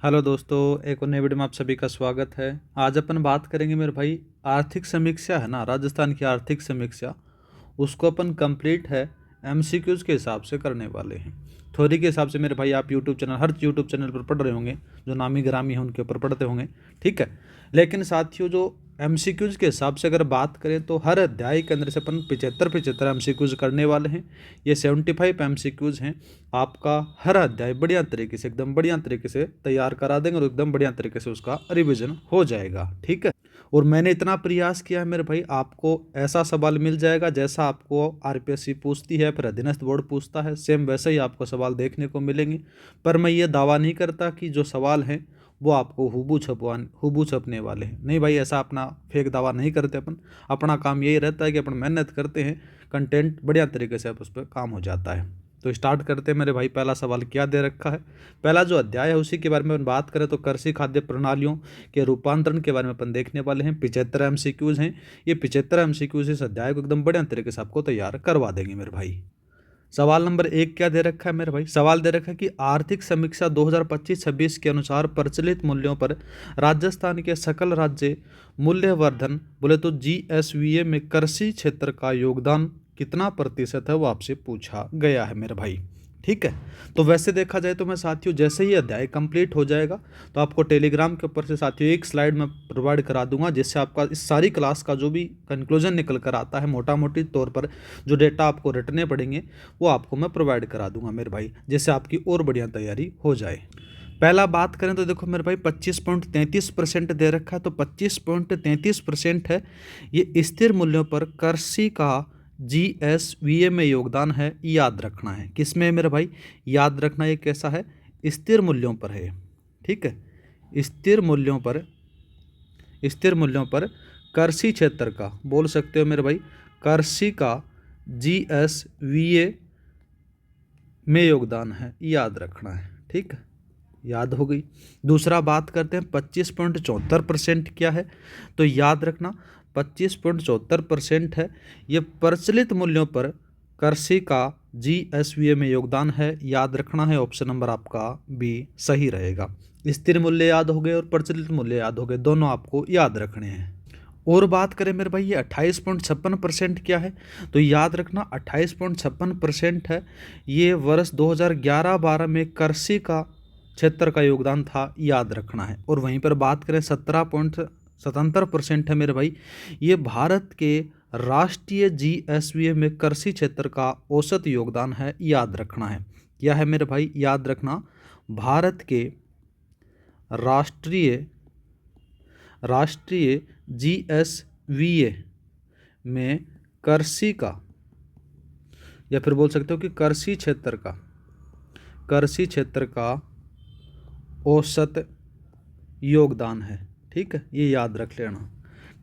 Hello दोस्तों, एक और नए वीडियो में आप सभी का स्वागत है। आज अपन बात करेंगे मेरे भाई, आर्थिक समीक्षा है ना, राजस्थान की आर्थिक समीक्षा, उसको अपन कंप्लीट है एमसीक्यूज़ के हिसाब से करने वाले हैं। थ्योरी के हिसाब से मेरे भाई आप यूट्यूब चैनल, हर यूट्यूब चैनल पर पढ़ रहे होंगे, जो नामी गिरामी हैं उनके ऊपर पढ़ते होंगे, ठीक है। लेकिन साथियों, जो एमसीक्यूज़ के हिसाब से अगर बात करें तो हर अध्याय के अंदर से अपन 75 एमसीक्यूज़ करने वाले हैं। ये 75 एमसीक्यूज़ हैं। आपका हर अध्याय बढ़िया तरीके से, एकदम बढ़िया तरीके से तैयार करा देंगे और एकदम बढ़िया तरीके से उसका रिवीजन हो जाएगा, ठीक है। और मैंने इतना प्रयास किया है मेरे भाई, आपको ऐसा सवाल मिल जाएगा जैसा आपको आरपीएससी पूछती है, फिर अधीनस्थ बोर्ड पूछता है, सेम वैसे ही आपको सवाल देखने को मिलेंगे। पर मैं ये दावा नहीं करता कि जो सवाल हैं वो आपको हूबू छपने वाले हैं। नहीं भाई, ऐसा अपना फेक दावा नहीं करते अपन। अपना काम यही रहता है कि अपन मेहनत करते हैं, कंटेंट बढ़िया तरीके से उस पर काम हो जाता है। तो स्टार्ट करते हैं मेरे भाई। पहला सवाल क्या दे रखा है, पहला जो अध्याय है उसी के बारे में अपन बात करें तो कृषि खाद्य प्रणालियों के रूपांतरण के बारे में अपन देखने वाले हैं। 75 एमसीक्यूज हैं। ये 75 एमसीक्यूज इस अध्याय को एकदम बढ़िया तरीके से आपको तैयार करवा देंगे मेरे भाई। सवाल नंबर 1 क्या दे रखा है मेरे भाई, सवाल दे रखा है कि आर्थिक समीक्षा 2025-26 के अनुसार प्रचलित मूल्यों पर राजस्थान के सकल राज्य मूल्यवर्धन बोले तो जीएसवीए में कृषि क्षेत्र का योगदान कितना प्रतिशत है, वो आपसे पूछा गया है मेरे भाई, ठीक है। तो वैसे देखा जाए तो मैं साथियों, जैसे ही अध्याय कंप्लीट हो जाएगा तो आपको टेलीग्राम के ऊपर से साथियों एक स्लाइड में प्रोवाइड करा दूंगा, जिससे आपका इस सारी क्लास का जो भी कंक्लूजन निकल कर आता है, मोटा मोटी तौर पर जो डेटा आपको रटने पड़ेंगे वो आपको मैं प्रोवाइड करा दूंगा मेरे भाई, जिससे आपकी और बढ़िया तैयारी हो जाए। पहला बात करें तो देखो मेरे भाई 25.33% दे रखा है, तो 25.33% है ये स्थिर मूल्यों पर कृषि का जीएसवीए में योगदान है। याद रखना है किस में है मेरे भाई, याद रखना ये कैसा है, स्थिर मूल्यों पर है, ठीक है। स्थिर मूल्यों पर कृषि क्षेत्र का बोल सकते हो मेरे भाई, कृषि का जीएसवीए में योगदान है, याद रखना है, ठीक है। याद हो गई। दूसरा बात करते हैं 25.74% क्या है, तो याद रखना 25.74% है ये प्रचलित मूल्यों पर कृषि का जीएसवीए में योगदान है। याद रखना है, ऑप्शन नंबर आपका बी सही रहेगा। स्थिर मूल्य याद हो गए और प्रचलित मूल्य याद हो गए, दोनों आपको याद रखने हैं। और बात करें मेरे भाई, ये 28.56% क्या है, तो याद रखना 28.56% है ये वर्ष 2011-12 में कृषि का क्षेत्र का योगदान था, याद रखना है। और वहीं पर बात करें 17.77% है मेरे भाई, ये भारत के राष्ट्रीय जीएसवीए में कृषि क्षेत्र का औसत योगदान है, याद रखना है। क्या है मेरे भाई, याद रखना, भारत के राष्ट्रीय जीएसवीए में कृषि का, या फिर बोल सकते हो कि कृषि क्षेत्र का औसत योगदान है, ठीक है, ये याद रख लेना।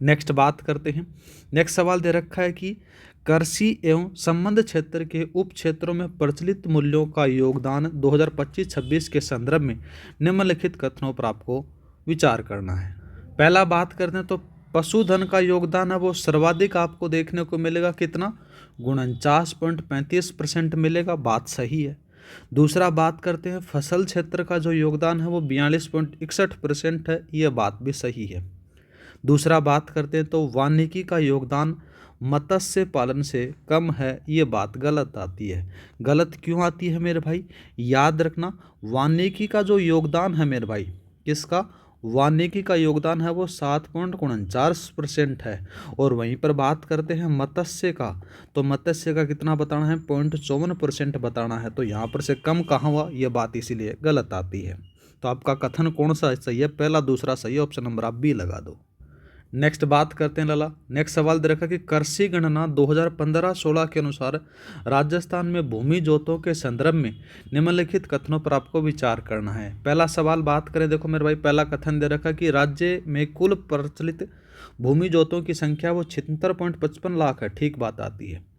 नेक्स्ट बात करते हैं। नेक्स्ट सवाल दे रखा है कि कृषि एवं संबंध क्षेत्र के उप क्षेत्रों में प्रचलित मूल्यों का योगदान 2025-26 के संदर्भ में निम्नलिखित कथनों पर आपको विचार करना है। पहला बात करते हैं तो पशुधन का योगदान है वो सर्वाधिक आपको देखने को मिलेगा, कितना, 49.35% मिलेगा, बात सही है। दूसरा बात करते हैं फसल क्षेत्र का जो योगदान है वो 42.61% है, ये बात भी सही है। दूसरा बात करते हैं तो वानिकी का योगदान मत्स्य पालन से कम है, ये बात गलत आती है। गलत क्यों आती है मेरे भाई, याद रखना, वानिकी का जो योगदान है मेरे भाई, किसका, वानिकी का योगदान है वो 7.49% है। और वहीं पर बात करते हैं मत्स्य का, तो मत्स्य का कितना बताना है, 0.54% बताना है। तो यहाँ पर से कम कहाँ हुआ, ये बात इसीलिए गलत आती है। तो आपका कथन कौन सा सही है, पहला दूसरा सही है, ऑप्शन नंबर आप बी लगा दो। नेक्स्ट बात करते हैं लाला। नेक्स्ट सवाल दे रखा कि कृषि गणना 2015-16 के अनुसार राजस्थान में भूमि जोतों के संदर्भ में निम्नलिखित कथनों पर आपको विचार करना है। पहला सवाल बात करें, देखो मेरे भाई, पहला कथन दे रखा कि राज्य में कुल प्रचलित भूमि जोतों की संख्या वो 76.55 लाख है, ठीक बात आती है।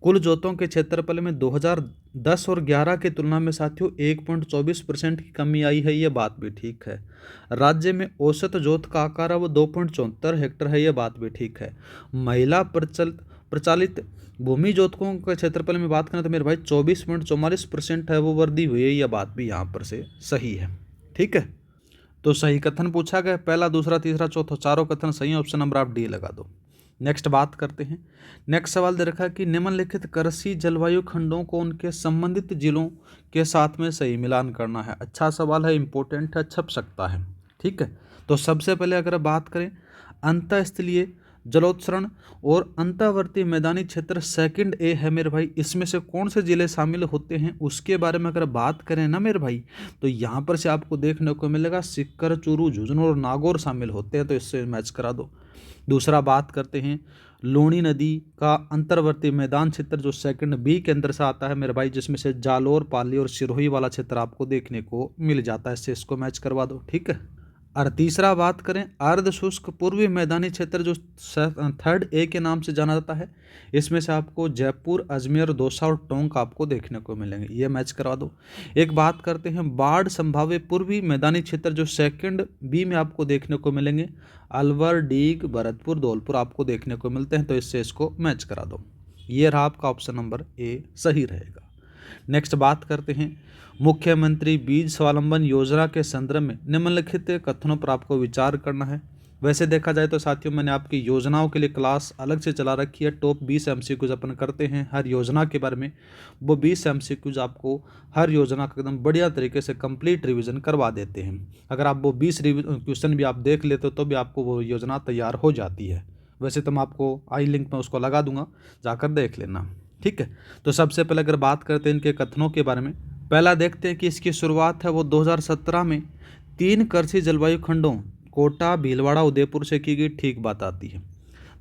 कुल जोतों के क्षेत्रफल में 2010 और 11 की तुलना में साथियों 1.24% की कमी आई है, ये बात भी ठीक है। राज्य में औसत जोत का आकार है वो 2.74 हेक्टेयर है, ये बात भी ठीक है। महिला प्रचालित भूमि जोतकों के क्षेत्रफल में बात करें तो मेरे भाई 24.44% है वो वृद्धि हुई है, यह बात भी यहाँ पर से सही है, ठीक है। तो सही कथन पूछा गया, पहला, दूसरा, तीसरा, चौथा, चारों कथन सही है। ऑप्शन नंबर आप डी लगा दो। नेक्स्ट बात करते हैं। नेक्स्ट सवाल दे रखा है कि निम्नलिखित कृषि जलवायु खंडों को उनके संबंधित जिलों के साथ में सही मिलान करना है। अच्छा सवाल है, इंपॉर्टेंट है, छप सकता है। ठीक है, तो सबसे पहले अगर बात करें अंतःस्थलीय जलोत्सर्ग और अंतर्वर्ती मैदानी क्षेत्र सेकंड ए है मेरे भाई, इसमें से कौन से जिले शामिल होते हैं उसके बारे में अगर बात करें ना मेरे भाई, तो यहाँ पर से आपको देखने को मिलेगा सीकर, चूरू, झुंझुनू और नागौर शामिल होते हैं, तो इससे मैच करा दो। दूसरा बात करते हैं लूणी नदी का अंतर्वर्ती मैदान क्षेत्र जो सेकंड बी के अंदर से आता है मेरे भाई, जिसमें से जालोर, पाली और सिरोही वाला क्षेत्र आपको देखने को मिल जाता है, इससे इसको मैच करवा दो। ठीक है, और तीसरा बात करें अर्ध शुष्क पूर्वी मैदानी क्षेत्र जो थर्ड ए के नाम से जाना जाता है, इसमें से आपको जयपुर, अजमेर, दौसा और टोंक आपको देखने को मिलेंगे, ये मैच करवा दो। एक बात करते हैं बाढ़ संभाव्य पूर्वी मैदानी क्षेत्र जो सेकंड बी में आपको देखने को मिलेंगे, अलवर, डीग, भरतपुर, धौलपुर आपको देखने को मिलते हैं, तो इससे इसको मैच करा दो। ये रहा आपका ऑप्शन नंबर ए सही रहेगा। नेक्स्ट बात करते हैं मुख्यमंत्री बीज स्वावलंबन योजना के संदर्भ में निम्नलिखित कथनों पर आपको विचार करना है। वैसे देखा जाए तो साथियों मैंने आपकी योजनाओं के लिए क्लास अलग से चला रखी है, टॉप 20 एमसीक्यूज अपन करते हैं हर योजना के बारे में, वो 20 एमसीक्यूज आपको हर योजना का एकदम बढ़िया तरीके से कंप्लीट रिवीजन करवा देते हैं। अगर आप वो 20 क्वेश्चन भी आप देख लेते हो तो भी आपको वो योजना तैयार हो जाती है। वैसे तो मैं आपको आई लिंक में उसको लगा दूंगा, जाकर देख लेना। ठीक है, तो सबसे पहले अगर बात करते हैं इनके कथनों के बारे में, पहला देखते हैं कि इसकी शुरुआत है वो 2017 में 3 कृषि जलवायु खंडों कोटा, भीलवाड़ा, उदयपुर से की गई, ठीक बात आती है।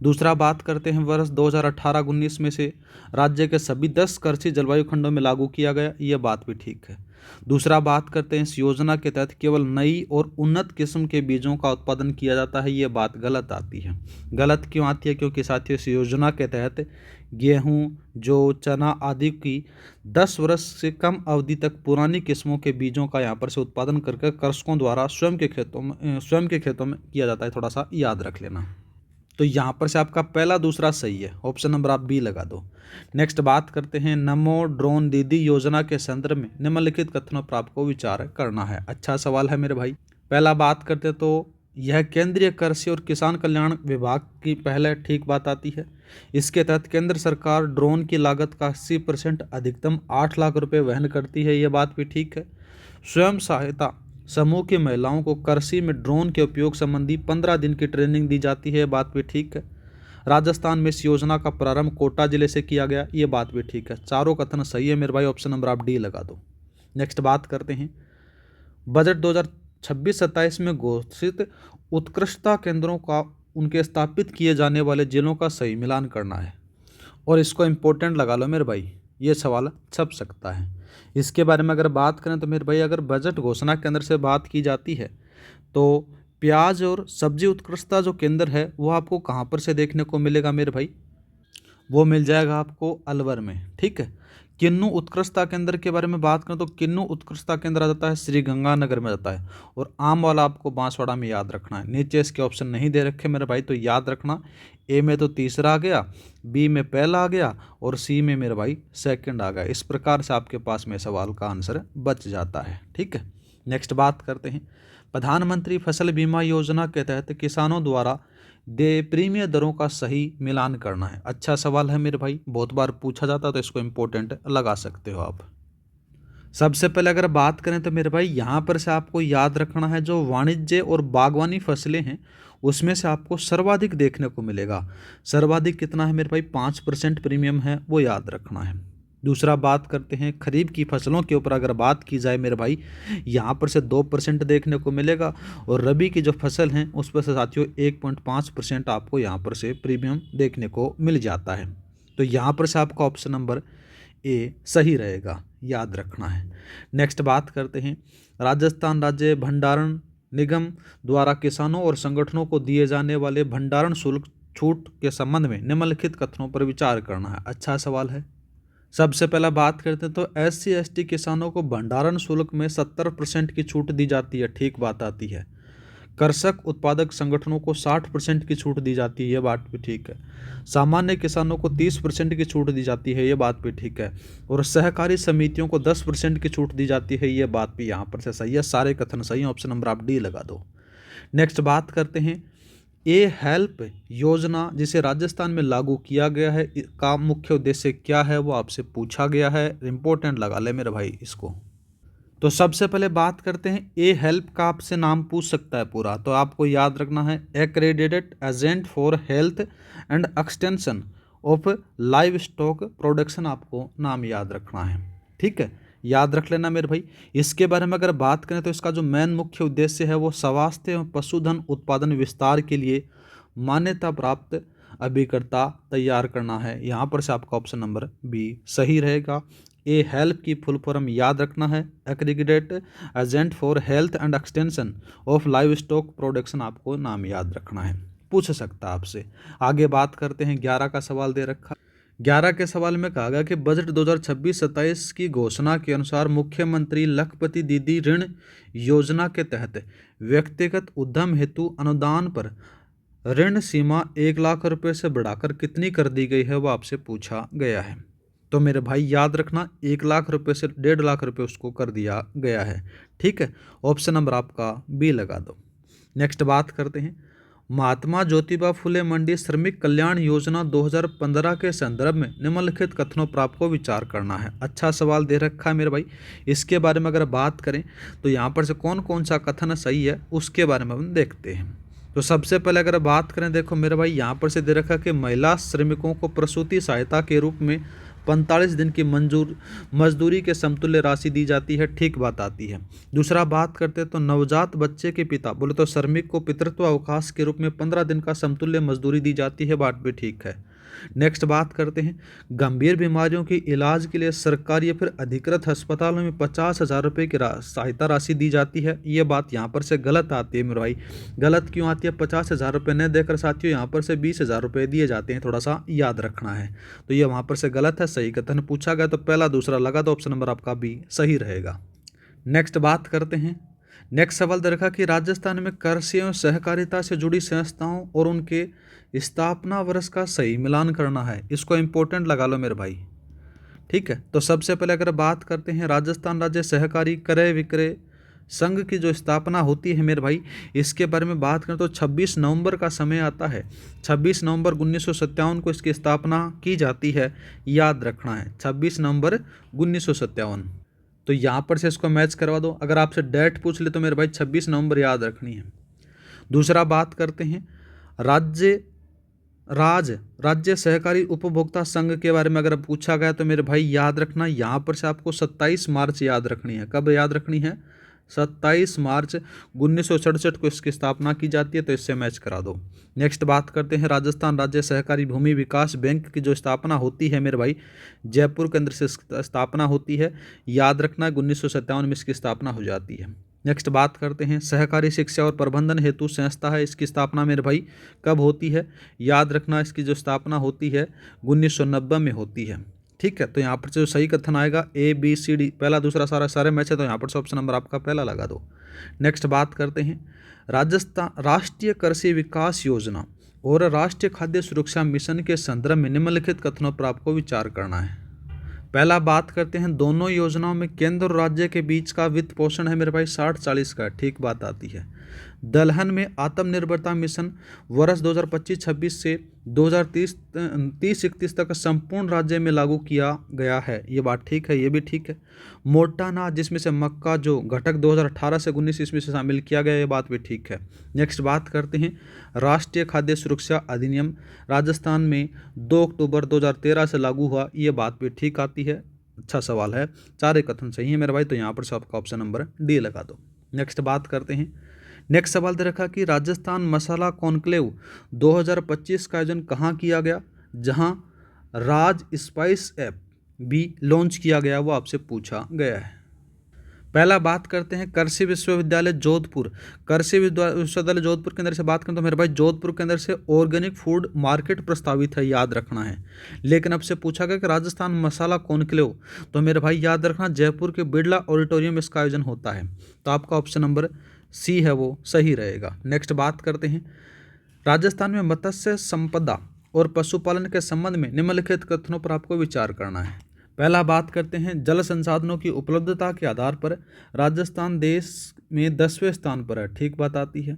दूसरा बात करते हैं वर्ष 2018-19 में से राज्य के सभी 10 कृषि जलवायु खंडों में लागू किया गया, यह बात भी ठीक है। दूसरा बात करते हैं इस योजना के तहत केवल नई और उन्नत किस्म के बीजों का उत्पादन किया जाता है, यह बात गलत आती है। गलत क्यों आती है? क्योंकि साथियों इस योजना के तहत गेहूं, जौ, चना आदि की 10 वर्ष से कम अवधि तक पुरानी किस्मों के बीजों का यहाँ पर से उत्पादन करके कृषकों द्वारा स्वयं के खेतों में किया जाता है, थोड़ा सा याद रख लेना। तो यहाँ पर से आपका पहला, दूसरा सही है, ऑप्शन नंबर आप बी लगा दो। नेक्स्ट बात करते हैं नमो ड्रोन दीदी योजना के संदर्भ में निम्नलिखित कथनों पर आपको विचार करना है। अच्छा सवाल है मेरे भाई। पहला बात करते तो यह केंद्रीय कृषि और किसान कल्याण विभाग की पहले ठीक बात आती है। इसके तहत केंद्र सरकार ड्रोन की लागत का 80% अधिकतम 8 लाख रुपए वहन करती है, यह बात भी ठीक है। स्वयं सहायता समूह की महिलाओं को कृषि में ड्रोन के उपयोग संबंधी 15 दिन की ट्रेनिंग दी जाती है, बात भी ठीक है। राजस्थान में इस योजना का प्रारंभ कोटा जिले से किया गया, ये बात भी ठीक है। चारों कथन सही है मेरे भाई, ऑप्शन नंबर आप डी लगा दो। नेक्स्ट बात करते हैं बजट 2026-27 में घोषित उत्कृष्टता केंद्रों का उनके स्थापित किए जाने वाले जिलों का सही मिलान करना है, और इसको इम्पोर्टेंट लगा लो मेरे भाई, ये सवाल छप सकता है। इसके बारे में अगर बात करें तो मेरे भाई अगर बजट घोषणा के अंदर से बात की जाती है तो प्याज और सब्जी उत्कृष्टता जो केंद्र है वो आपको कहाँ पर से देखने को मिलेगा मेरे भाई? वो मिल जाएगा आपको अलवर में। ठीक है, किन्नू उत्कृष्टता केंद्र के बारे में बात करें तो किन्नू उत्कृष्टता केंद्र आ जाता है श्री गंगानगर में जाता है, और आम वाला आपको बांसवाड़ा में याद रखना है। नीचे इसके ऑप्शन नहीं दे रखे मेरे भाई, तो याद रखना ए में तो तीसरा आ गया, बी में पहला आ गया और सी में मेरे भाई सेकंड आ गया। इस प्रकार से आपके पास में सवाल का आंसर बच जाता है। ठीक है, नेक्स्ट बात करते हैं प्रधानमंत्री फसल बीमा योजना के तहत किसानों द्वारा दे प्रीमियम दरों का सही मिलान करना है। अच्छा सवाल है मेरे भाई, बहुत बार पूछा जाता है, तो इसको इम्पोर्टेंट लगा सकते हो आप। सबसे पहले अगर बात करें तो मेरे भाई यहाँ पर से आपको याद रखना है जो वाणिज्य और बागवानी फसलें हैं उसमें से आपको सर्वाधिक देखने को मिलेगा। सर्वाधिक कितना है मेरे भाई? 5% प्रीमियम है, वो याद रखना है। दूसरा बात करते हैं खरीफ की फसलों के ऊपर अगर बात की जाए मेरे भाई, यहाँ पर से 2% देखने को मिलेगा, और रबी की जो फसल हैं उस पर से साथियों 1.5% आपको यहाँ पर से प्रीमियम देखने को मिल जाता है। तो यहाँ पर से आपका ऑप्शन नंबर ए सही रहेगा, याद रखना है। नेक्स्ट बात करते हैं राजस्थान राज्य भंडारण निगम द्वारा किसानों और संगठनों को दिए जाने वाले भंडारण शुल्क छूट के संबंध में निम्नलिखित कथनों पर विचार करना है। अच्छा सवाल है। सबसे पहला बात करते हैं तो SC/ST किसानों को भंडारण शुल्क में 70% की छूट दी जाती है, ठीक बात आती है। कृषक उत्पादक संगठनों को 60% की छूट दी जाती है, ये बात भी ठीक है। सामान्य किसानों को 30% की छूट दी जाती है, ये बात भी ठीक है। और सहकारी समितियों को 10% की छूट दी जाती है, ये बात भी यहाँ पर से सही है। सारे कथन सही है, ऑप्शन नंबर आप डी लगा दो। नेक्स्ट बात करते हैं ए हेल्प योजना जिसे राजस्थान में लागू किया गया है, का मुख्य उद्देश्य क्या है, वो आपसे पूछा गया है। इंपॉर्टेंट लगा ले मेरे भाई इसको। तो सबसे पहले बात करते हैं ए हेल्प का, आपसे नाम पूछ सकता है पूरा, तो आपको याद रखना है accredited agent for health and extension of live stock production, आपको नाम याद रखना है। ठीक है, याद रख लेना मेरे भाई। इसके बारे में अगर बात करें तो इसका जो मेन मुख्य उद्देश्य है वो स्वास्थ्य एवं पशुधन उत्पादन विस्तार के लिए मान्यता प्राप्त अभिकर्ता तैयार करना है। यहाँ पर से आपका ऑप्शन नंबर बी सही रहेगा। ए हेल्प की फुल फॉर्म याद रखना है aggregate agent for health and extension of live stock production, आपको नाम याद रखना है, पूछ सकता है आपसे। आगे बात करते हैं 11 का सवाल दे रखा। 11 के सवाल में कहा गया कि बजट 2026-27 की घोषणा के अनुसार मुख्यमंत्री लखपति दीदी ऋण योजना के तहत व्यक्तिगत उद्यम हेतु अनुदान पर ऋण सीमा 1 लाख रुपए से बढ़ाकर कितनी कर दी गई है, वो आपसे पूछा गया है। तो मेरे भाई याद रखना 1 लाख रुपए से 1.5 लाख रुपए उसको कर दिया गया है। ठीक है, ऑप्शन नंबर आपका बी लगा दो। नेक्स्ट बात करते हैं महात्मा ज्योतिबा फुले मंडी श्रमिक कल्याण योजना 2015 के संदर्भ में निम्नलिखित कथनों पर आपको विचार करना है। अच्छा सवाल दे रखा है मेरे भाई। इसके बारे में अगर बात करें तो यहाँ पर से कौन कौन सा कथन सही है उसके बारे में हम देखते हैं। तो सबसे पहले अगर बात करें, देखो मेरे भाई यहाँ पर से दे रखा कि महिला श्रमिकों को प्रसूति सहायता के रूप में 45 दिन की मजदूरी के समतुल्य राशि दी जाती है, ठीक बात आती है। दूसरा बात करते हैं तो नवजात बच्चे के पिता बोले तो श्रमिक को पितृत्व अवकाश के रूप में 15 दिन का समतुल्य मजदूरी दी जाती है, बात भी ठीक है। नेक्स्ट बात करते हैं गंभीर बीमारियों के इलाज के लिए सरकारी या फिर अधिकृत अस्पतालों में 50,000 रुपये की सहायता राशि दी जाती है, ये बात यहाँ पर से गलत आती है मेरे भाई। गलत क्यों आती है? 50,000 रुपये न देकर साथियों यहाँ पर से 20,000 रुपये दिए जाते हैं, थोड़ा सा याद रखना है। तो ये वहाँ पर से गलत है। सही कथन पूछा गया तो पहला दूसरा लगा दो, ऑप्शन नंबर आपका बी सही रहेगा। नेक्स्ट बात करते हैं। नेक्स्ट सवाल दे रखा कि राजस्थान में कृषि एवं सहकारिता से जुड़ी संस्थाओं और उनके स्थापना वर्ष का सही मिलान करना है, इसको इंपॉर्टेंट लगा लो मेरे भाई। ठीक है, तो सबसे पहले अगर बात करते हैं राजस्थान राज्य सहकारी क्रय विक्रय संघ की जो स्थापना होती है मेरे भाई, इसके बारे में बात करें तो 26 नवंबर का समय आता है। 26 नवंबर 1957 को इसकी स्थापना की जाती है, याद रखना है 26 नवंबर 1957। तो यहाँ पर से इसको मैच करवा दो। अगर आपसे डेट पूछ ले तो मेरे भाई 26 नवंबर याद रखनी है। दूसरा बात करते हैं राज्य सहकारी उपभोक्ता संघ के बारे में अगर पूछा गया तो मेरे भाई याद रखना यहाँ पर से आपको 27 मार्च याद रखनी है। कब याद रखनी है? 27 मार्च 1967 को इसकी स्थापना की जाती है, तो इससे मैच करा दो। नेक्स्ट बात करते हैं राजस्थान राज्य सहकारी भूमि विकास बैंक की जो स्थापना होती है मेरे भाई, जयपुर केंद्र से स्थापना होती है, याद रखना 1957 में इसकी स्थापना हो जाती है। नेक्स्ट बात करते हैं सहकारी शिक्षा और प्रबंधन हेतु संस्था है, इसकी स्थापना मेरे भाई कब होती है? याद रखना इसकी जो स्थापना होती है 1990 में होती है। ठीक है, तो यहाँ पर जो सही कथन आएगा ए बी सी डी, पहला दूसरा सारे मैच है, तो यहाँ पर से ऑप्शन नंबर आपका पहला लगा दो। नेक्स्ट बात करते हैं राजस्थान राष्ट्रीय कृषि विकास योजना और राष्ट्रीय खाद्य सुरक्षा मिशन के संदर्भ में निम्नलिखित कथनों पर आपको विचार करना है। पहला बात करते हैं दोनों योजनाओं में केंद्र और राज्य के बीच का वित्त पोषण है मेरे भाई 60-40 का, ठीक बात आती है। दलहन में आत्मनिर्भरता मिशन वर्ष 2025-26 से 2030-31 तक संपूर्ण राज्य में लागू किया गया है, ये बात ठीक है, ये भी ठीक है। मोटा अनाज जिसमें से मक्का जो घटक 2018 से 19 ईस्वी से शामिल किया गया, ये बात भी ठीक है। नेक्स्ट बात करते हैं राष्ट्रीय खाद्य सुरक्षा अधिनियम राजस्थान में 2 अक्टूबर 2013 से लागू हुआ, ये बात भी ठीक आती है। अच्छा सवाल है, सारे कथन सही है मेरे भाई, तो यहाँ पर से आपका ऑप्शन नंबर डी लगा दो। नेक्स्ट बात करते हैं। नेक्स्ट सवाल दे रखा कि राजस्थान मसाला कॉन्क्लेव 2025 का आयोजन कहाँ किया गया, जहाँ राज स्पाइस ऐप भी लॉन्च किया गया, वो आपसे पूछा गया है। पहला बात करते हैं कृषि विश्वविद्यालय जोधपुर। कृषि विश्वविद्यालय जोधपुर के अंदर से बात करें तो मेरे भाई जोधपुर के अंदर से ऑर्गेनिक फूड मार्केट प्रस्तावित है, याद रखना है। लेकिन अब से पूछा गया कि राजस्थान मसाला कॉन्क्लेव, तो मेरे भाई याद रखना जयपुर के बिरला ऑडिटोरियम इसका आयोजन होता है, तो आपका ऑप्शन नंबर सी है वो सही रहेगा। नेक्स्ट बात करते हैं, राजस्थान में मत्स्य संपदा और पशुपालन के संबंध में निम्नलिखित कथनों पर आपको विचार करना है। पहला बात करते हैं, जल संसाधनों की उपलब्धता के आधार पर राजस्थान देश में 10वें स्थान पर है, ठीक बात आती है।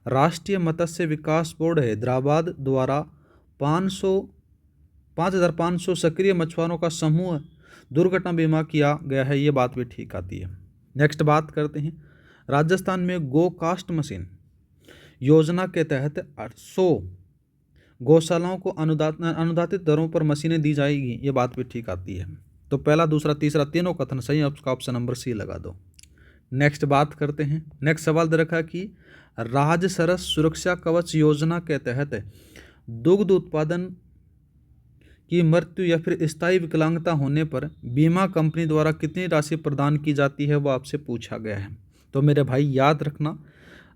राष्ट्रीय मत्स्य विकास बोर्ड हैदराबाद द्वारा 5,500 सक्रिय मछुआरों का समूह दुर्घटना बीमा किया गया है, ये बात भी ठीक आती है। नेक्स्ट बात करते हैं, राजस्थान में गो कास्ट मशीन योजना के तहत 100 गौशालाओं को अनुदानित दरों पर मशीनें दी जाएगी, ये बात भी ठीक आती है। तो पहला, दूसरा, तीसरा तीनों कथन सही है, उसका ऑप्शन नंबर सी लगा दो। नेक्स्ट बात करते हैं, नेक्स्ट सवाल दे रखा कि राज्य सरस सुरक्षा कवच योजना के तहत दुग्ध उत्पादन की मृत्यु या फिर स्थायी विकलांगता होने पर बीमा कंपनी द्वारा कितनी राशि प्रदान की जाती है, वो आपसे पूछा गया है। तो मेरे भाई याद रखना,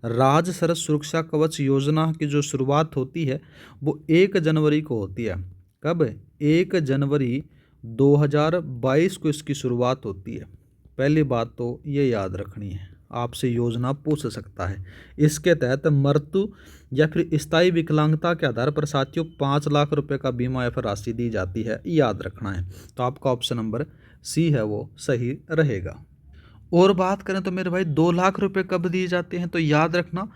राज्य सरस सुरक्षा कवच योजना की जो शुरुआत होती है वो 1 जनवरी को होती है। कब? 1 जनवरी 2022 को इसकी शुरुआत होती है। पहली बात तो ये याद रखनी है, आपसे योजना पूछ सकता है। इसके तहत मृत्यु या फिर स्थायी विकलांगता के आधार पर साथियों 5 लाख रुपए का बीमा या फिर राशि दी जाती है, याद रखना है। तो आपका ऑप्शन नंबर सी है वो सही रहेगा। और बात करें तो मेरे भाई 2 लाख रुपए कब दिए जाते हैं, तो याद रखना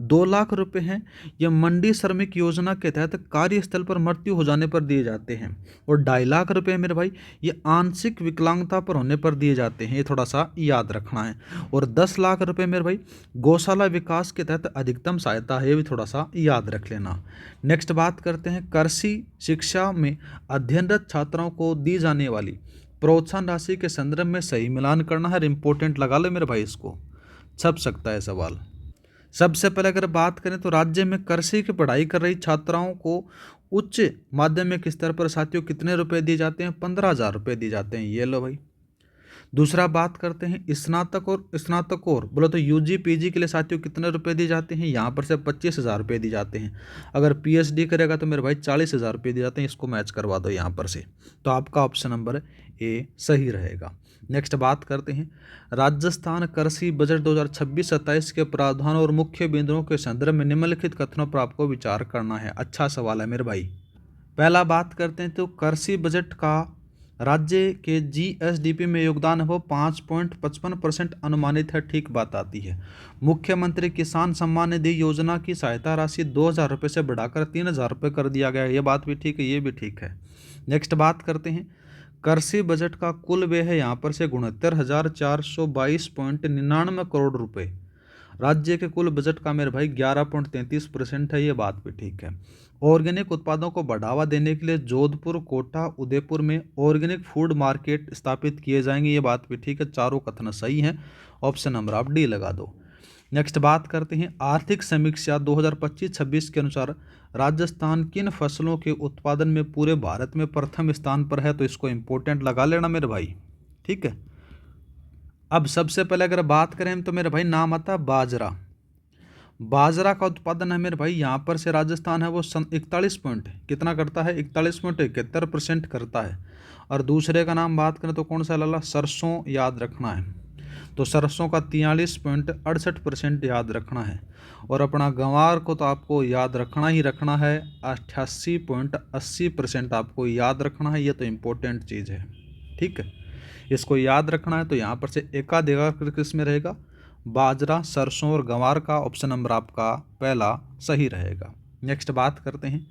2 लाख रुपए हैं ये मंडी श्रमिक योजना के तहत कार्यस्थल पर मृत्यु हो जाने पर दिए जाते हैं। और 2.5 लाख रुपए मेरे भाई ये आंशिक विकलांगता पर होने पर दिए जाते हैं, ये थोड़ा सा याद रखना है। और 10 लाख रुपए मेरे भाई गौशाला विकास के तहत अधिकतम सहायता है, ये भी थोड़ा सा याद रख लेना। नेक्स्ट बात करते हैं, कृषि शिक्षा में अध्ययनरत छात्राओं को दी जाने वाली प्रोत्साहन राशि के संदर्भ में सही मिलान करना है। इंपॉर्टेंट लगा ले मेरे भाई, इसको छप सकता है सवाल। सबसे पहले अगर बात करें तो राज्य में कृषि की पढ़ाई कर रही छात्राओं को उच्च माध्यमिक स्तर पर साथियों कितने रुपए दिए जाते हैं, 15,000 रुपये दिए जाते हैं, ये लो भाई। दूसरा बात करते हैं, स्नातक और बोलो तो यूजी पीजी के लिए साथियों कितने रुपए दिए जाते हैं, यहाँ पर से 25,000 रुपये दिए जाते हैं। अगर पीएचडी करेगा तो मेरे भाई 40,000 रुपये दिए जाते हैं, इसको मैच करवा दो यहाँ पर से। तो आपका ऑप्शन नंबर ए सही रहेगा। नेक्स्ट बात करते हैं, राजस्थान कृषि बजट 2026-27 के प्रावधान और मुख्य बिंदुओं के संदर्भ में निम्नलिखित कथनों पर आपको विचार करना है। अच्छा सवाल है मेरे भाई। पहला बात करते हैं तो कृषि बजट का राज्य के जीएसडीपी में योगदान है वो 5.55% अनुमानित है, ठीक बात आती है। मुख्यमंत्री किसान सम्मान निधि योजना की सहायता राशि 2,000 रुपये से बढ़ाकर 3,000 रुपये कर दिया गया है, ये बात भी ठीक है, ये भी ठीक है। नेक्स्ट बात करते हैं, कृषि बजट का कुल व्यय है यहाँ पर से 69,422.99 करोड़ रुपए। राज्य के कुल बजट का मेरे भाई 11.33% है, ये बात भी ठीक है। ऑर्गेनिक उत्पादों को बढ़ावा देने के लिए जोधपुर, कोटा, उदयपुर में ऑर्गेनिक फूड मार्केट स्थापित किए जाएंगे, ये बात भी ठीक है। चारों कथन सही हैं, ऑप्शन नंबर आप डी लगा दो। नेक्स्ट बात करते हैं, आर्थिक समीक्षा 2025-26 के अनुसार राजस्थान किन फसलों के उत्पादन में पूरे भारत में प्रथम स्थान पर है, तो इसको इंपॉर्टेंट लगा लेना मेरे भाई, ठीक है। अब सबसे पहले अगर बात करें तो मेरे भाई नाम आता है बाजरा। बाजरा का उत्पादन है मेरे भाई यहाँ पर से राजस्थान है वो 41 पॉइंट कितना करता है, 41.71% करता है। और दूसरे का नाम बात करें तो कौन सा लाला, सरसों याद रखना है, तो सरसों का 43.68% याद रखना है। और अपना गंवार को तो आपको याद रखना ही रखना है, 88.80% आपको याद रखना है, ये तो इम्पोर्टेंट चीज़ है, ठीक है, इसको याद रखना है। तो यहाँ पर से एकाधिकार किस में रहेगा, बाजरा, सरसों और गंवार का ऑप्शन नंबर आपका पहला सही रहेगा। नेक्स्ट बात करते हैं,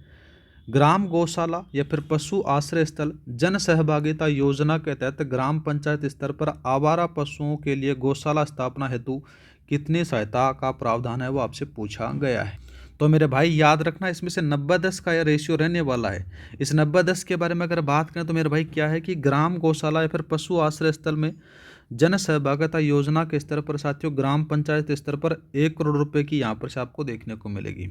ग्राम गौशाला या फिर पशु आश्रय स्थल जन सहभागिता योजना के तहत ग्राम पंचायत स्तर पर आवारा पशुओं के लिए गौशाला स्थापना हेतु कितनी सहायता का प्रावधान है, वो आपसे पूछा गया है। तो मेरे भाई याद रखना, इसमें से 90-10 का यह रेशियो रहने वाला है। इस 90-10 के बारे में अगर बात करें तो मेरे भाई क्या है कि ग्राम गौशाला या फिर पशु आश्रय स्थल में जन सहभागिता योजना के स्तर पर साथियों ग्राम पंचायत स्तर पर 1 करोड़ रुपए की यहाँ पर से आपको देखने को मिलेगी,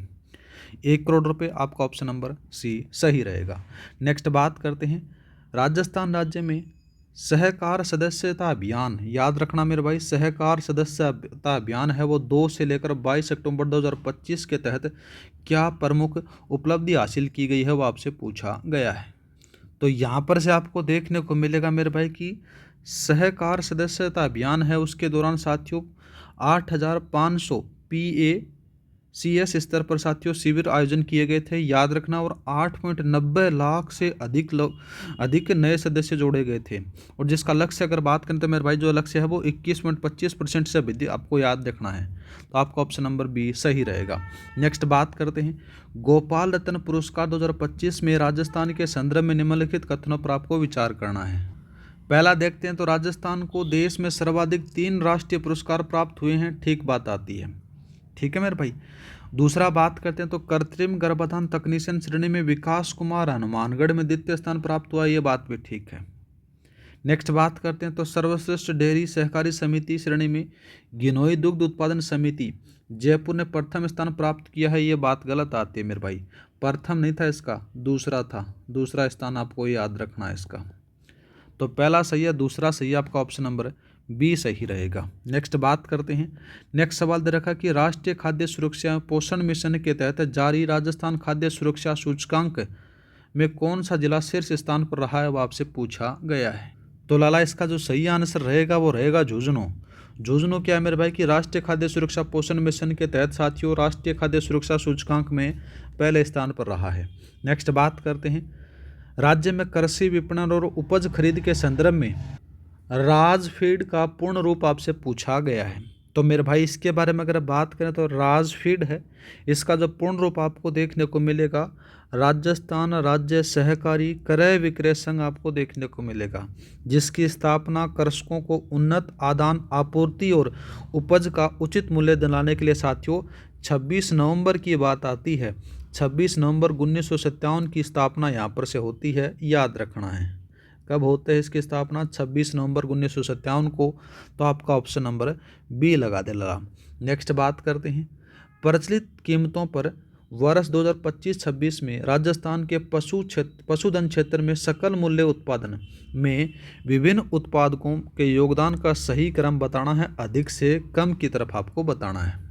1 करोड़ रुपए, आपका ऑप्शन नंबर सी सही रहेगा। नेक्स्ट बात करते हैं, राजस्थान राज्य में सहकार सदस्यता अभियान, याद रखना मेरे भाई, सहकार सदस्यता अभियान है वो 2 से लेकर 22 अक्टूबर 2025 के तहत क्या प्रमुख उपलब्धि हासिल की गई है, वो आपसे पूछा गया है। तो यहाँ पर से आपको देखने को मिलेगा मेरे भाई कि सहकार सदस्यता अभियान है उसके दौरान साथियों 8,500 PACS स्तर पर साथियों शिविर आयोजन किए गए थे, याद रखना। और 8.90 लाख से अधिक नए सदस्य जोड़े गए थे। और जिसका लक्ष्य अगर बात करें तो मेरे भाई जो लक्ष्य है वो 21.25% से वृद्धि आपको याद रखना है। तो आपका ऑप्शन नंबर बी सही रहेगा। नेक्स्ट बात करते हैं गोपाल रत्न पुरस्कार 2025 में राजस्थान के संदर्भ में निम्नलिखित कथनों पर आपको विचार करना है। पहला देखते हैं तो राजस्थान को देश में सर्वाधिक 3 राष्ट्रीय पुरस्कार प्राप्त हुए हैं, ठीक बात आती है। ठीक है मेरे भाई। दूसरा बात करते हैं तो कृत्रिम गर्भाधान तकनीशियन श्रेणी में विकास कुमार हनुमानगढ़ में द्वितीय स्थान प्राप्त हुआ, ये बात भी ठीक है। नेक्स्ट बात करते हैं तो सर्वश्रेष्ठ डेयरी सहकारी समिति श्रेणी में गिनोई दुग्ध उत्पादन समिति जयपुर ने प्रथम स्थान प्राप्त किया है, ये बात गलत आती है मेरे भाई। प्रथम नहीं था इसका, दूसरा था। दूसरा स्थान आपको याद रखना है इसका। तो पहला सही है, दूसरा सही है, आपका ऑप्शन नंबर बी सही रहेगा। नेक्स्ट बात करते हैं। नेक्स्ट सवाल दे रखा कि राष्ट्रीय खाद्य सुरक्षा पोषण मिशन के तहत जारी राजस्थान खाद्य सुरक्षा सूचकांक में कौन सा जिला शीर्ष स्थान पर रहा है, वो आपसे पूछा गया है। तो लाला इसका जो सही आंसर रहेगा वो रहेगा झुंझुनू। झुंझुनू क्या है मेरे भाई कि राष्ट्रीय खाद्य सुरक्षा पोषण मिशन के तहत साथियों राष्ट्रीय खाद्य सुरक्षा सूचकांक में पहले स्थान पर रहा है। नेक्स्ट बात करते हैं। राज्य में कृषि विपणन और उपज खरीद के संदर्भ में राजफीड का पूर्ण रूप आपसे पूछा गया है। तो मेरे भाई इसके बारे में अगर बात करें तो राजफीड है, इसका जो पूर्ण रूप आपको देखने को मिलेगा राजस्थान राज्य सहकारी क्रय विक्रय संघ आपको देखने को मिलेगा, जिसकी स्थापना कृषकों को उन्नत आदान आपूर्ति और उपज का उचित मूल्य दिलाने के लिए साथियों 26 नवंबर की बात आती है। 26 नवंबर 1957 की स्थापना यहाँ पर से होती है, याद रखना है। कब होते हैं इसकी स्थापना? 26 नवंबर 1957 को। तो आपका ऑप्शन नंबर बी लगा दे लगा। नेक्स्ट बात करते हैं। प्रचलित कीमतों पर वर्ष 2025-26 में राजस्थान के पशुधन क्षेत्र में सकल मूल्य उत्पादन में विभिन्न उत्पादकों के योगदान का सही क्रम बताना है, अधिक से कम की तरफ आपको बताना है।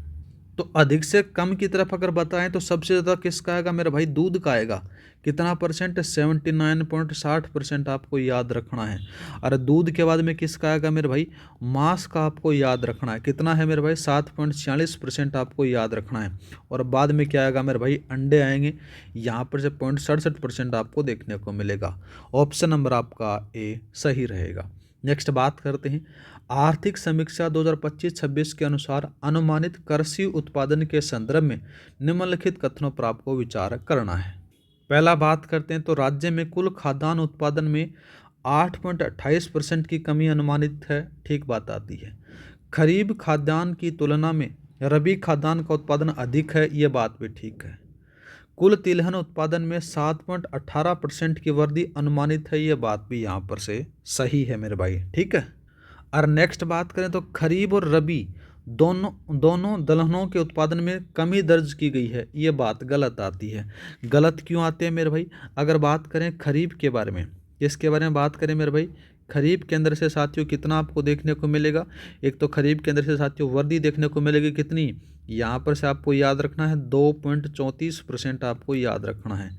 तो अधिक से कम की तरफ अगर बताएं तो सबसे ज़्यादा किसका आएगा मेरे भाई? दूध का आएगा। कितना परसेंट? 79.60% आपको याद रखना है। और दूध के बाद में किसका आएगा मेरे भाई? मांस का आपको याद रखना है। कितना है मेरे भाई? 7.46% आपको याद रखना है। और बाद में क्या आएगा मेरे भाई? अंडे आएंगे। यहाँ पर से 0.67% आपको देखने को मिलेगा। ऑप्शन नंबर आपका ए सही रहेगा। नेक्स्ट बात करते हैं। आर्थिक समीक्षा 2025-26 के अनुसार अनुमानित कृषि उत्पादन के संदर्भ में निम्नलिखित कथनों पर आपको विचार करना है। पहला बात करते हैं तो राज्य में कुल खाद्यान्न उत्पादन में 8.28% की कमी अनुमानित है, ठीक बात आती है। खरीफ खाद्यान्न की तुलना में रबी खाद्यान्न का उत्पादन अधिक है, ये बात भी ठीक है। कुल तिलहन उत्पादन में 7.18% की वृद्धि अनुमानित है, ये बात भी यहाँ पर से सही है मेरे भाई, ठीक है। और नेक्स्ट बात करें तो खरीफ और रबी दोनों दलहनों के उत्पादन में कमी दर्ज की गई है, ये बात गलत आती है। गलत क्यों आते हैं मेरे भाई? अगर बात करें खरीफ के बारे में, किसके बारे में बात करें मेरे भाई? खरीफ के अंदर से साथियों कितना आपको देखने को मिलेगा? एक तो खरीफ के अंदर से साथियों वृद्धि देखने को मिलेगी, कितनी? यहाँ पर से आपको याद रखना है 2.34% आपको याद रखना है।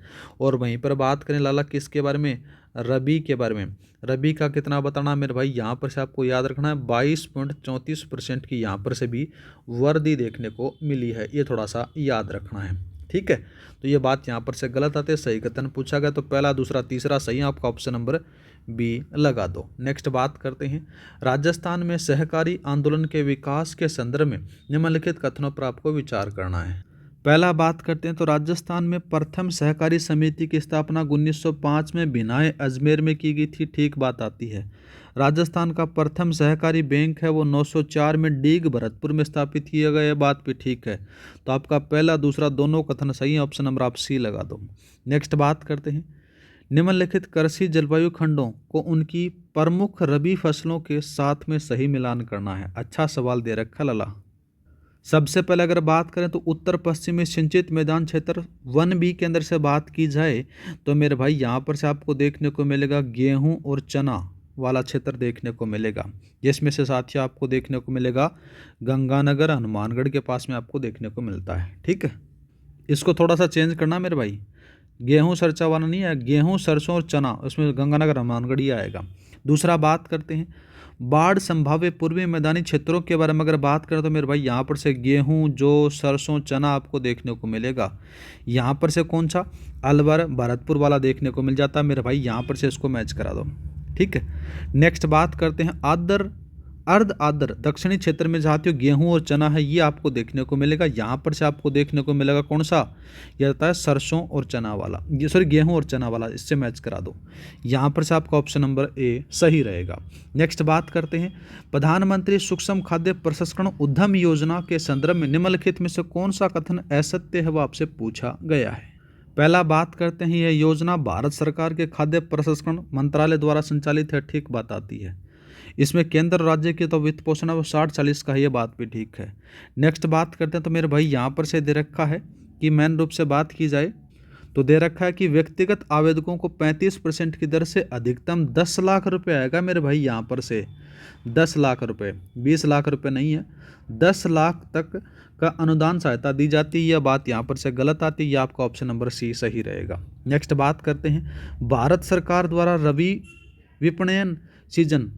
और वहीं पर बात करें लाला किसके बारे में? रबी के बारे में। रबी का कितना बताना मेरे भाई? यहाँ पर से आपको याद रखना है 22.34% की यहाँ पर से भी वृद्धि देखने को मिली है, ये थोड़ा सा याद रखना है, ठीक है। तो ये बात यहाँ पर से गलत आते हैं। सही कथन पूछा गया तो पहला दूसरा तीसरा सही, आपका ऑप्शन नंबर बी लगा दो। नेक्स्ट बात करते हैं। राजस्थान में सहकारी आंदोलन के विकास के संदर्भ में निम्नलिखित कथनों पर आपको विचार करना है। पहला बात करते हैं तो राजस्थान में प्रथम सहकारी समिति की स्थापना 1905 में भिनाई अजमेर में की गई थी, ठीक बात आती है। राजस्थान का प्रथम सहकारी बैंक है वो 904 में डीग भरतपुर में स्थापित किया गया, बात भी ठीक है। तो आपका पहला दूसरा दोनों कथन सही है, ऑप्शन नंबर आप सी लगा दो। नेक्स्ट बात करते हैं। निम्नलिखित कृषि जलवायु खंडों को उनकी प्रमुख रबी फसलों के साथ में सही मिलान करना है। अच्छा सवाल दे रखा लला। सबसे पहले अगर बात करें तो उत्तर पश्चिमी सिंचित मैदान क्षेत्र 1B के अंदर से बात की जाए तो मेरे भाई यहाँ पर से आपको देखने को मिलेगा गेहूं और चना वाला क्षेत्र देखने को मिलेगा, जिसमें से साथियों आपको देखने को मिलेगा गंगानगर हनुमानगढ़ के पास में आपको देखने को मिलता है, ठीक है। इसको थोड़ा सा चेंज करना मेरे भाई, गेहूं सरचा वाला नहीं है, गेहूं सरसों और चना, उसमें गंगानगर हनुमानगढ़ ही आएगा। दूसरा बात करते हैं बाढ़ संभाव्य पूर्वी मैदानी क्षेत्रों के बारे में अगर बात करें तो मेरे भाई यहाँ पर से गेहूं, जौ, सरसों, चना आपको देखने को मिलेगा। यहाँ पर से कौन सा अलवर, भरतपुर वाला देखने को मिल जाता है मेरे भाई, यहाँ पर से इसको मैच करा दो। ठीक है, नेक्स्ट बात करते हैं आर्द्र अर्ध आर्द्र दक्षिणी क्षेत्र में जहाँ गेहूं और चना है ये आपको देखने को मिलेगा। यहाँ पर से आपको देखने को मिलेगा कौन सा, यह आता है सरसों और चना वाला, ये सॉरी गेहूं और चना वाला, इससे मैच करा दो। यहाँ पर से आपका ऑप्शन नंबर ए सही रहेगा। नेक्स्ट बात करते हैं प्रधानमंत्री सूक्ष्म खाद्य प्रसंस्करण उद्यम योजना के संदर्भ में निम्नलिखित में से कौन सा कथन असत्य है वो आपसे पूछा गया है। पहला बात करते हैं यह योजना भारत सरकार के खाद्य प्रसंस्करण मंत्रालय द्वारा संचालित है, ठीक बात आती है। इसमें केंद्र राज्य की तो वित्त पोषण है वो 60-40 का है, ये बात भी ठीक है। नेक्स्ट बात करते हैं तो मेरे भाई यहाँ पर से दे रखा है कि मेन रूप से बात की जाए तो दे रखा है कि व्यक्तिगत आवेदकों को 35% की दर से अधिकतम 10 लाख रुपए आएगा मेरे भाई, यहाँ पर से 10 लाख रुपए, 20 लाख रुपए नहीं है, 10 लाख तक का अनुदान सहायता दी जाती है। यह बात यहाँ पर से गलत आती है, यह आपका ऑप्शन नंबर सी सही रहेगा। नेक्स्ट बात करते हैं भारत सरकार द्वारा रबी विपणन सीजन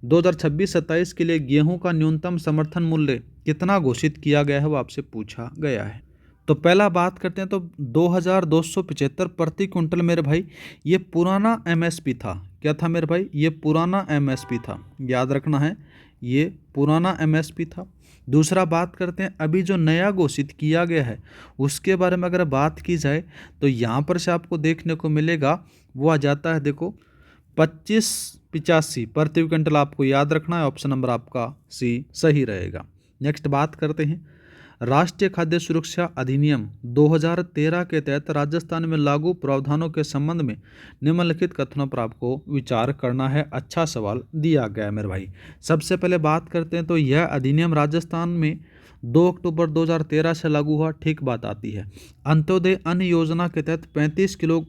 2026-27 के लिए गेहूं का न्यूनतम समर्थन मूल्य कितना घोषित किया गया है वो आपसे पूछा गया है। तो पहला बात करते हैं तो 2275 प्रति क्विंटल मेरे भाई, ये पुराना एमएसपी था। क्या था मेरे भाई, ये पुराना एमएसपी था, याद रखना है, ये पुराना एमएसपी था। दूसरा बात करते हैं अभी जो नया घोषित किया गया है उसके बारे में अगर बात की जाए तो यहाँ पर से आपको देखने को मिलेगा वो आ जाता है, देखो 2585 प्रति क्विंटल, आपको याद रखना है, ऑप्शन नंबर आपका सी सही रहेगा। नेक्स्ट बात करते हैं राष्ट्रीय खाद्य सुरक्षा अधिनियम 2013 के तहत राजस्थान में लागू प्रावधानों के संबंध में निम्नलिखित कथनों पर आपको विचार करना है। अच्छा सवाल दिया गया है मेरे भाई। सबसे पहले बात करते हैं तो यह अधिनियम राजस्थान में 2 अक्टूबर 2013 से लागू हुआ, ठीक बात आती है। अंत्योदय अन्न योजना के तहत 35 किलो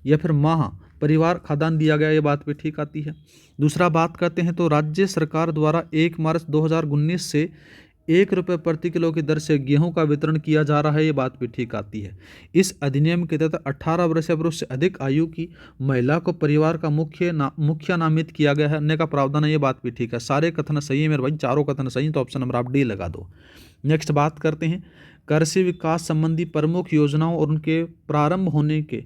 या फिर माह परिवार खाद्यान्न दिया गया, ये बात भी ठीक आती है। दूसरा बात करते हैं तो राज्य सरकार द्वारा 1 मार्च 2019 से 1 रुपये प्रति किलो की दर से गेहूं का वितरण किया जा रहा है, ये बात भी ठीक आती है। इस अधिनियम के तहत 18 वर्ष या उससे अधिक आयु की महिला को परिवार का मुखिया नामित किया गया है, अन्य का प्रावधान है, ये बात भी ठीक है। सारे कथन सही है मेरे भाई, चारों कथन सही, तो ऑप्शन नंबर आप डी लगा दो। नेक्स्ट बात करते हैं कृषि विकास संबंधी प्रमुख योजनाओं और उनके प्रारंभ होने के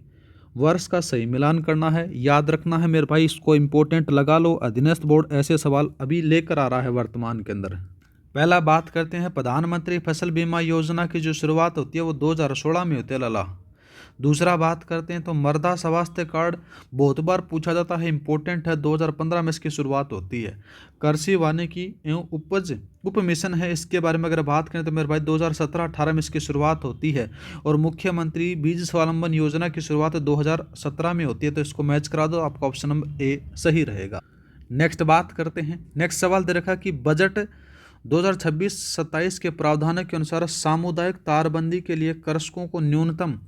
वर्ष का सही मिलान करना है, याद रखना है मेरे भाई, इसको इंपॉर्टेंट लगा लो। अधीनस्थ बोर्ड ऐसे सवाल अभी लेकर आ रहा है वर्तमान के अंदर। पहला बात करते हैं प्रधानमंत्री फसल बीमा योजना की जो शुरुआत होती है वो 2016 में होती है लाला। दूसरा बात करते हैं तो मृदा स्वास्थ्य कार्ड बहुत बार पूछा जाता है, इंपॉर्टेंट है, 2015 में इसकी शुरुआत होती है। कृषि वानिकी एवं उपज उप मिशन है, इसके बारे में अगर बात करें तो मेरे भाई 2017-18 में इसकी शुरुआत होती है। और मुख्यमंत्री बीज स्वावलंबन योजना की शुरुआत 2017 में होती है, तो इसको मैच करा दो, आपका ऑप्शन नंबर ए सही रहेगा। नेक्स्ट बात करते हैं, नेक्स्ट सवाल दे रखा कि बजट 2026-27 के प्रावधानों के अनुसार सामुदायिक तारबंदी के लिए कृषकों को न्यूनतम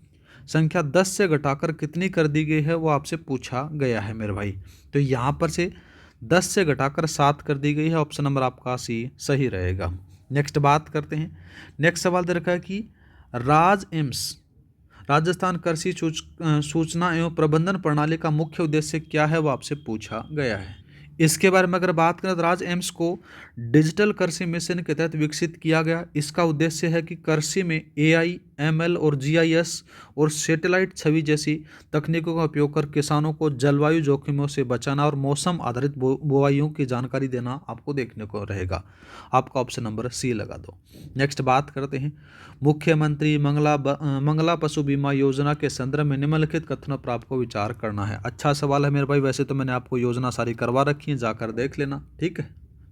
संख्या 10 से घटाकर कितनी कर दी गई है वो आपसे पूछा गया है मेरे भाई। तो यहाँ पर से 10 से घटाकर 7 कर दी गई है, ऑप्शन नंबर आपका सी सही रहेगा। नेक्स्ट बात करते हैं, नेक्स्ट सवाल दे रखा है कि राजस्थान कृषि सूचना एवं प्रबंधन प्रणाली का मुख्य उद्देश्य क्या है वो आपसे पूछा गया है। इसके बारे में अगर बात करें तो राज एम्स को डिजिटल कृषि मिशन के तहत विकसित किया गया। इसका उद्देश्य है कि कृषि में AI, ML और GIS और सैटेलाइट छवि जैसी तकनीकों का उपयोग कर किसानों को जलवायु जोखिमों से बचाना और मौसम आधारित बुवाइयों की जानकारी देना आपको देखने को रहेगा। आपका ऑप्शन नंबर सी लगा दो। नेक्स्ट बात करते हैं मुख्यमंत्री मंगला पशु बीमा योजना के संदर्भ में निम्नलिखित कथनों पर आपको विचार करना है। अच्छा सवाल है मेरे भाई, वैसे तो मैंने आपको योजना सारी करवा रखी है, जाकर देख लेना, ठीक है।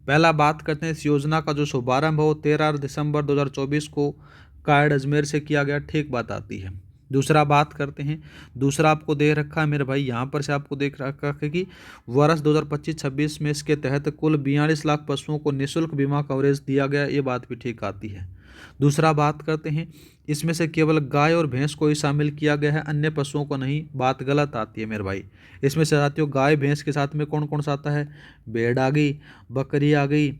पहला बात करते हैं इस योजना का जो शुभारंभ हो 13 दिसंबर 2024 को कायड़ अजमेर से किया गया, ठीक बात आती है। दूसरा बात करते हैं, दूसरा आपको दे रखा है मेरे भाई, यहाँ पर से आपको देख रखा है कि वर्ष 2025-26 में इसके तहत कुल 42 लाख पशुओं को निःशुल्क बीमा कवरेज दिया गया, ये बात भी ठीक आती है। दूसरा बात करते हैं इसमें से केवल गाय और भैंस को ही शामिल किया गया है, अन्य पशुओं को नहीं, बात गलत आती है मेरे भाई। इसमें से साथियों गाय भैंस के साथ में कौन कौन सा आता है, भेड़ आ गई, बकरी आ गई,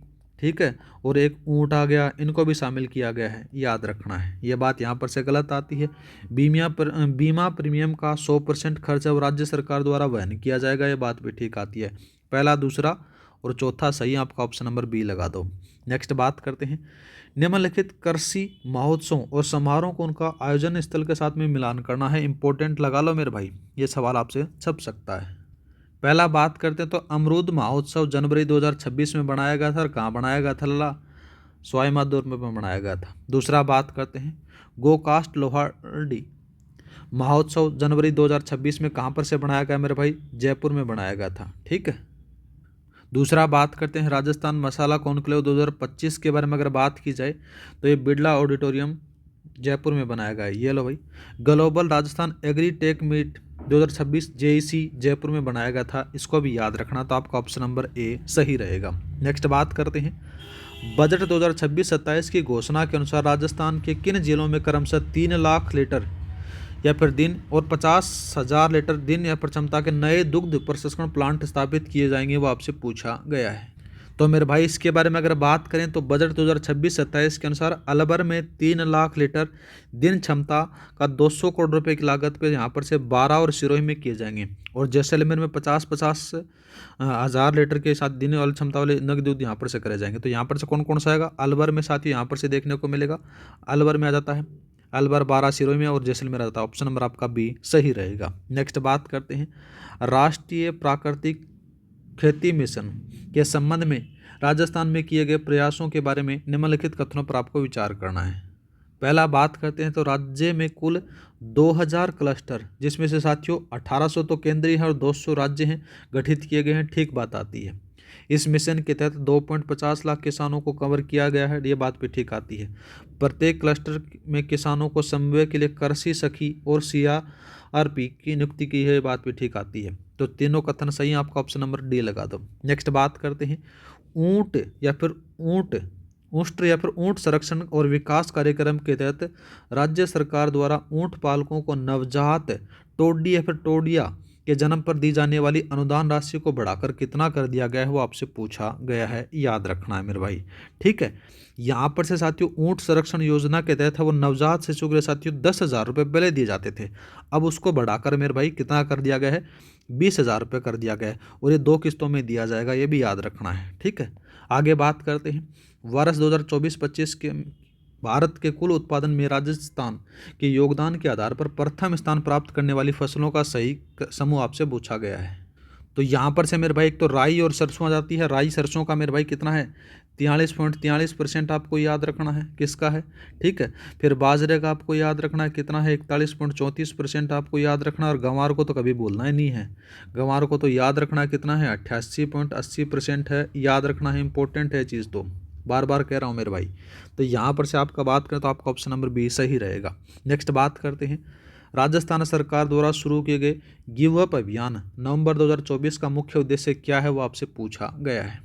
ठीक है, और एक ऊँट आ गया, इनको भी शामिल किया गया है, याद रखना है। ये बात यहाँ पर से गलत आती है। बीमा प्रीमियम का 100% खर्च अब राज्य सरकार द्वारा वहन किया जाएगा, ये बात भी ठीक आती है। पहला, दूसरा और चौथा सही, आपका ऑप्शन नंबर बी लगा दो। नेक्स्ट बात करते हैं, निम्नलिखित कृषि महोत्सव और समारोह को उनका आयोजन स्थल के साथ में मिलान करना है। इंपॉर्टेंट लगा लो मेरे भाई, ये सवाल आपसे छप सकता है। पहला बात करते हैं तो अमरूद महोत्सव जनवरी 2026 में बनाया गया था, और कहाँ बनाया गया था लला? सवाई माधोपुर में बनाया गया था। दूसरा बात करते हैं, गोकास्ट लोहाड़ी महोत्सव जनवरी 2026 में कहाँ पर से बनाया गया मेरे भाई? जयपुर में बनाया गया था, ठीक है। दूसरा बात करते हैं, राजस्थान मसाला कॉन्क्लेव 2025 के बारे में अगर बात की जाए तो ये बिरला ऑडिटोरियम जयपुर में बनाया गया है। ये लो भाई, global Rajasthan agri tech meet 2026 JEC Jaipur में बनाया गया था, इसको भी याद रखना, तो आपका ऑप्शन नंबर ए सही रहेगा। नेक्स्ट बात करते हैं, बजट 2026-27 की घोषणा के अनुसार राजस्थान के किन जिलों में क्रमशः 3 लाख लीटर या फिर दिन और 50,000 लीटर दिन या फिर क्षमता के नए दुग्ध प्रसंस्करण प्लांट स्थापित किए जाएंगे, वो आपसे पूछा गया है। तो मेरे भाई इसके बारे में अगर बात करें तो बजट 2026-27 के अनुसार अलवर में 3 लाख लीटर दिन क्षमता का 200 करोड़ रुपए की लागत पे यहाँ पर से 12 और सिरोही में किए जाएंगे, और जैसलमेर में 50 हज़ार लीटर के साथ दिन वाली क्षमता वाले नग दूध यहाँ पर से करे जाएंगे। तो यहाँ पर से कौन कौन सा आएगा? अलवर में साथियों यहाँ पर से देखने को मिलेगा, अलवर में आ जाता है, अलवर 12 सिरोही में, और जैसलमेर आता है। ऑप्शन नंबर आपका बी सही रहेगा। नेक्स्ट बात करते हैं, राष्ट्रीय प्राकृतिक खेती मिशन के संबंध में राजस्थान में किए गए प्रयासों के बारे में निम्नलिखित कथनों पर आपको विचार करना है। पहला बात करते हैं तो राज्य में कुल 2000 क्लस्टर, जिसमें से साथियों 1800 तो केंद्रीय है और 200 राज्य हैं, गठित किए गए हैं, ठीक बात आती है। इस मिशन के तहत 2.50 लाख किसानों को कवर किया गया है, ये बात भी ठीक आती है। प्रत्येक क्लस्टर में किसानों को समन्वय के लिए कृषि सखी और CRP की नियुक्ति की है, ये बात भी ठीक आती है। तो तीनों कथन सही, आपका ऑप्शन नंबर डी लगा दो। नेक्स्ट बात करते हैं, ऊंट या फिर ऊंट संरक्षण और विकास कार्यक्रम के तहत राज्य सरकार द्वारा ऊंट पालकों को नवजात टोडी या फिर टोडिया के जन्म पर दी जाने वाली अनुदान राशि को बढ़ाकर कितना कर दिया गया है, वो आपसे पूछा गया है, याद रखना है मेरे भाई, ठीक है। यहाँ पर से साथियों ऊंट संरक्षण योजना के तहत वो नवजात शिशु के लिए साथियों 10,000 रुपये पहले दिए जाते थे, अब उसको बढ़ाकर मेरे भाई कितना कर दिया गया है? 20,000 रुपये कर दिया गया है, और ये 2 किस्तों में दिया जाएगा, ये भी याद रखना है, ठीक है। आगे बात करते हैं, वर्ष 2024-25 के भारत के कुल उत्पादन में राजस्थान के योगदान के आधार पर प्रथम स्थान प्राप्त करने वाली फसलों का सही समूह आपसे पूछा गया है। तो यहाँ पर से मेरे भाई एक तो राई और सरसों आ जाती है। राई सरसों का मेरे भाई कितना है? 43.43% आपको याद रखना है किसका है, ठीक है। फिर बाजरे का आपको याद रखना है कितना है? 41.34% आपको याद रखना है। और गंवार को तो कभी बोलना ही नहीं है, गंवार को तो याद रखना है कितना है? 88.80% है, याद रखना है, इंपॉर्टेंट है चीज़, तो बार बार कह रहा हूँ मेरे भाई। तो यहाँ पर से आपका बात करें तो आपका ऑप्शन नंबर बी सही रहेगा। नेक्स्ट बात करते हैं, राजस्थान सरकार द्वारा शुरू किए गए गिव अप अभियान नवंबर 2024 का मुख्य उद्देश्य क्या है, वो आपसे पूछा गया है।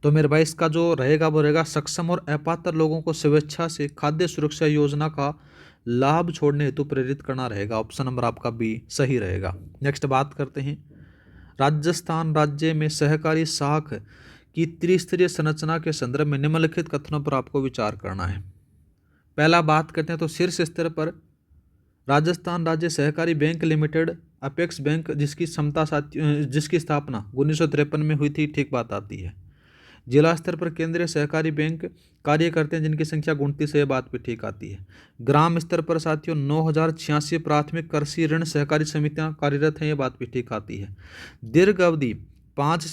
तो मेरे भाई इसका जो रहेगा वो रहेगा सक्षम और अपात्र लोगों को स्वेच्छा से खाद्य सुरक्षा योजना का लाभ छोड़ने हेतु प्रेरित करना रहेगा। ऑप्शन नंबर आपका बी सही रहेगा। नेक्स्ट बात करते हैं, राजस्थान राज्य में सहकारी शाख की त्रिस्तरीय संरचना के संदर्भ में निम्नलिखित कथनों पर आपको विचार करना है। पहला बात करते हैं तो शीर्ष स्तर पर राजस्थान राज्य सहकारी बैंक लिमिटेड अपेक्स बैंक, जिसकी स्थापना 1953 में हुई थी, ठीक बात आती है। जिला स्तर पर केंद्रीय सहकारी बैंक कार्य करते हैं, जिनकी संख्या 29 है, बात भी ठीक आती है। ग्राम स्तर पर साथियों 9,086 प्राथमिक कृषि ऋण सहकारी समितियां कार्यरत हैं, ये बात भी ठीक आती है। दीर्घ अवधि 5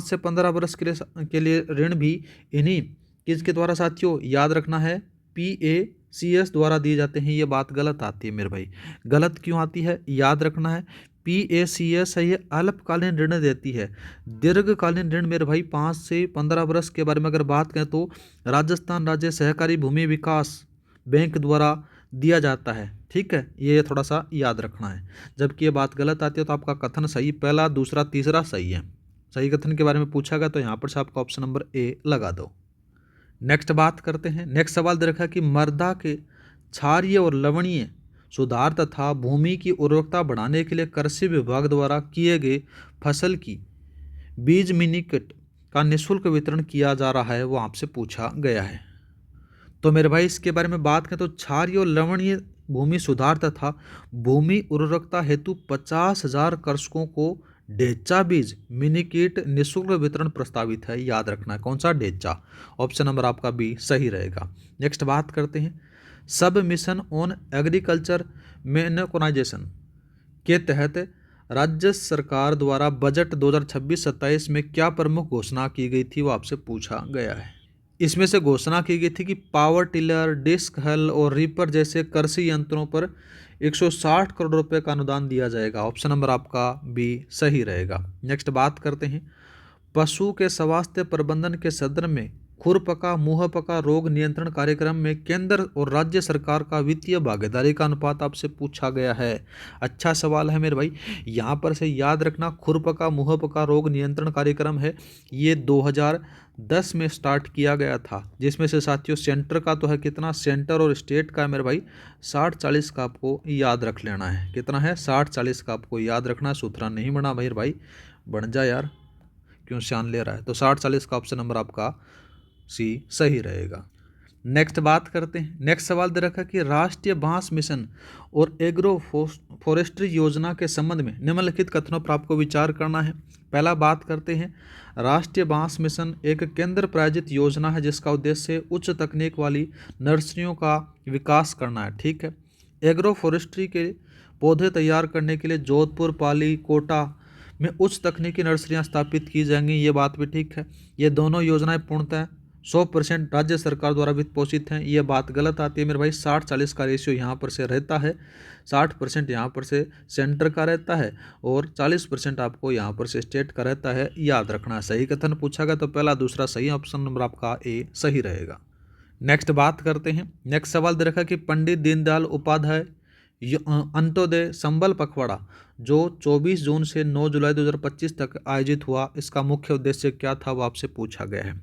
से 15 वर्ष के लिए ऋण भी इन्हीं किसके द्वारा साथियों याद रखना है? PACS द्वारा दिए जाते हैं, ये बात गलत आती है मेरे भाई। गलत क्यों आती है? याद रखना है, PACS है ये अल्पकालीन ऋण देती है। दीर्घकालीन ऋण मेरे भाई 5 से 15 वर्ष के बारे में अगर बात करें तो राजस्थान राज्य सहकारी भूमि विकास बैंक द्वारा दिया जाता है, ठीक है। ये थोड़ा सा याद रखना है। जबकि ये बात गलत आती है तो आपका कथन सही, पहला दूसरा तीसरा सही है। सही कथन के बारे में पूछा गया तो यहाँ पर से आपका ऑप्शन नंबर ए लगा दो। नेक्स्ट बात करते हैं, नेक्स्ट सवाल दे रखा है कि मृदा के क्षारीय और लवणीय सुधार तथा भूमि की उर्वरकता बढ़ाने के लिए कृषि विभाग द्वारा किए गए फसल की बीज मिनीकट का निःशुल्क वितरण किया जा रहा है वो आपसे पूछा गया है। तो मेरे भाई इसके बारे में बात करें तो क्षारीय और लवणीय भूमि सुधार तथा भूमि उर्वरकता हेतु 50,000 कृषकों को ढेंचा बीज मिनी किट निःशुल्क वितरण प्रस्तावित है। याद रखना है कौन सा, ढेंचा। ऑप्शन नंबर आपका बी सही रहेगा। नेक्स्ट बात करते हैं सब मिशन ऑन एग्रीकल्चर मेकनाइजेशन के तहत राज्य सरकार द्वारा बजट 2026-27 में क्या प्रमुख घोषणा की गई थी वो आपसे पूछा गया है। इसमें से घोषणा की गई थी कि पावर टिलर, डिस्क हल और रीपर जैसे कृषि यंत्रों पर 160 करोड़ रुपए का अनुदान दिया जाएगा। ऑप्शन नंबर आपका बी सही रहेगा। नेक्स्ट बात करते हैं पशु के स्वास्थ्य प्रबंधन के सदन में खुरपका मुंहपका रोग नियंत्रण कार्यक्रम में केंद्र और राज्य सरकार का वित्तीय भागीदारी का अनुपात आपसे पूछा गया है। अच्छा सवाल है मेरे भाई। यहाँ पर से याद रखना खुरपका मुंहपका रोग नियंत्रण कार्यक्रम है, ये 2010 में स्टार्ट किया गया था, जिसमें से साथियों सेंटर का तो है कितना, सेंटर और स्टेट का है मेरे भाई 60-40 का आपको याद रख लेना है। कितना है, 60-40 का आपको याद रखना। सूत्रा नहीं बना भाई, बन जा यार, क्यों शान ले रहा है। तो 60-40 का ऑप्शन नंबर आपका सी सही रहेगा। नेक्स्ट बात करते हैं, नेक्स्ट सवाल दे रखा कि राष्ट्रीय बांस मिशन और एग्रो फॉरेस्ट्री योजना के संबंध में निम्नलिखित कथनों पर आपको विचार करना है। पहला बात करते हैं राष्ट्रीय बांस मिशन एक केंद्र प्रायोजित योजना है जिसका उद्देश्य उच्च तकनीक वाली नर्सरियों का विकास करना है। ठीक है। एग्रो फॉरेस्ट्री के पौधे तैयार करने के लिए जोधपुर, पाली, कोटा में उच्च तकनीकी नर्सरियां स्थापित की जाएंगी, ये बात भी ठीक है। ये दोनों योजनाएं पूर्णतः 100% राज्य सरकार द्वारा वित्त पोषित हैं, ये बात गलत आती है मेरे भाई। 60-40 का रेशियो यहाँ पर से रहता है, 60% यहाँ पर से सेंटर का रहता है और 40% आपको यहाँ पर से स्टेट का रहता है। याद रखना, सही कथन पूछा गया तो पहला दूसरा सही, ऑप्शन नंबर आपका ए सही रहेगा। नेक्स्ट बात करते हैं, नेक्स्ट सवाल दे रखा कि पंडित दीनदयाल उपाध्याय अंत्योदय संबल पखवाड़ा जो 24 जून से 9 जुलाई 2025 तक आयोजित हुआ, इसका मुख्य उद्देश्य क्या था वो आपसे पूछा गया है।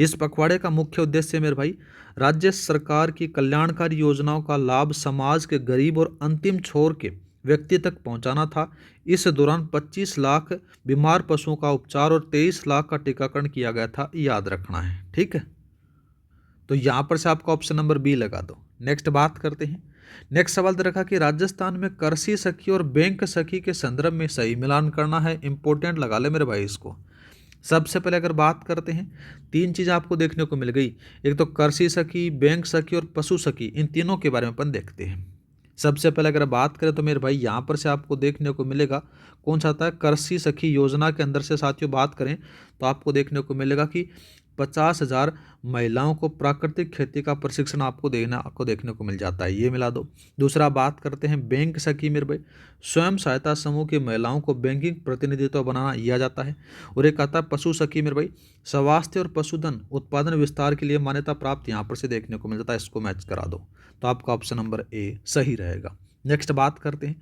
इस पखवाड़े का मुख्य उद्देश्य मेरे भाई राज्य सरकार की कल्याणकारी योजनाओं का लाभ समाज के गरीब और अंतिम छोर के व्यक्ति तक पहुंचाना था। इस दौरान 25 लाख बीमार पशुओं का उपचार और 23 लाख का टीकाकरण किया गया था, याद रखना है। ठीक है, तो यहां पर से आपका ऑप्शन नंबर बी लगा दो। नेक्स्ट बात करते हैं, नेक्स्ट सवाल दे रखा कि राजस्थान में कृषि सखी और बैंक सखी के संदर्भ में सही मिलान करना है। इंपॉर्टेंट लगा ले मेरे भाई इसको। सबसे पहले अगर बात करते हैं, तीन चीज़ आपको देखने को मिल गई, एक तो कृषि सखी, बैंक सखी और पशु सखी, इन तीनों के बारे में अपन देखते हैं। सबसे पहले अगर बात करें तो मेरे भाई यहाँ पर से आपको देखने को मिलेगा कौन सा आता है, कृषि सखी योजना के अंदर से साथियों बात करें तो आपको देखने को मिलेगा कि 50,000 महिलाओं को प्राकृतिक खेती का प्रशिक्षण आपको देखने को मिल जाता है, ये मिला दो। दूसरा बात करते हैं बैंक सखी मेरे भाई, स्वयं सहायता समूह की महिलाओं को बैंकिंग प्रतिनिधित्व बनाना यह जाता है। और एक आता है पशु सखी मेरे भाई, स्वास्थ्य और पशुधन उत्पादन विस्तार के लिए मान्यता प्राप्त, यहाँ पर से देखने को मिल जाता है, इसको मैच करा दो तो आपका ऑप्शन नंबर ए सही रहेगा। नेक्स्ट बात करते हैं,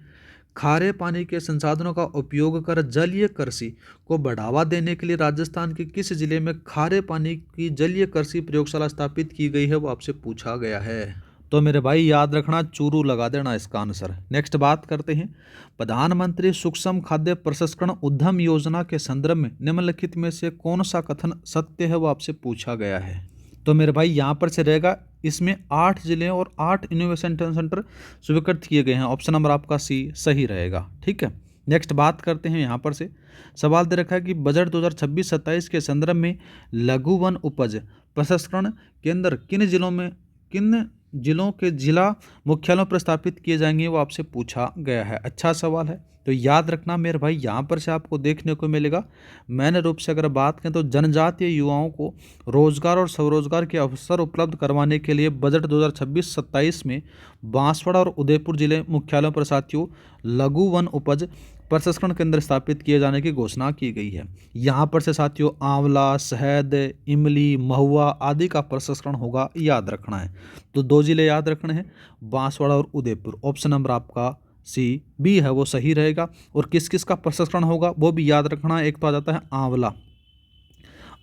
खारे पानी के संसाधनों का उपयोग कर जलीय कृषि को बढ़ावा देने के लिए राजस्थान के किस जिले में खारे पानी की जलीय कृषि प्रयोगशाला स्थापित की गई है वो आपसे पूछा गया है। तो मेरे भाई याद रखना, चूरू लगा देना इसका आंसर। नेक्स्ट बात करते हैं, प्रधानमंत्री सूक्ष्म खाद्य प्रसंस्करण उद्यम योजना के संदर्भ में निम्नलिखित में से कौन सा कथन सत्य है वो आपसे पूछा गया है। तो मेरे भाई यहाँ पर से रहेगा, इसमें 8 जिले और 8 इनोवेशन सेंटर स्वीकृत किए गए हैं, ऑप्शन नंबर आपका सी सही रहेगा। ठीक है, नेक्स्ट बात करते हैं, यहाँ पर से सवाल दे रखा है कि बजट 2026-27 के संदर्भ में लघु वन उपज प्रसंस्करण केंद्र किन जिलों के जिला मुख्यालयों पर स्थापित किए जाएंगे वो आपसे पूछा गया है। अच्छा सवाल है, तो याद रखना मेरे भाई यहाँ पर से आपको देखने को मिलेगा, मैंने रूप से अगर बात करें तो जनजातीय युवाओं को रोजगार और स्वरोजगार के अवसर उपलब्ध करवाने के लिए बजट 2026-27 में बांसवाड़ा और उदयपुर जिले मुख्यालयों पर साथियों लघु वन उपज प्रसंस्करण केंद्र स्थापित किए जाने की घोषणा की गई है। यहाँ पर से साथियों आंवला, शहद, इमली, महुआ आदि का प्रसंस्करण होगा, याद रखना है। तो 2 जिले याद रखने हैं, बांसवाड़ा और उदयपुर। ऑप्शन नंबर आपका सी बी है वो सही रहेगा। और किस किस का प्रसंस्करण होगा वो भी याद रखना है। एक तो आ जाता है आंवला,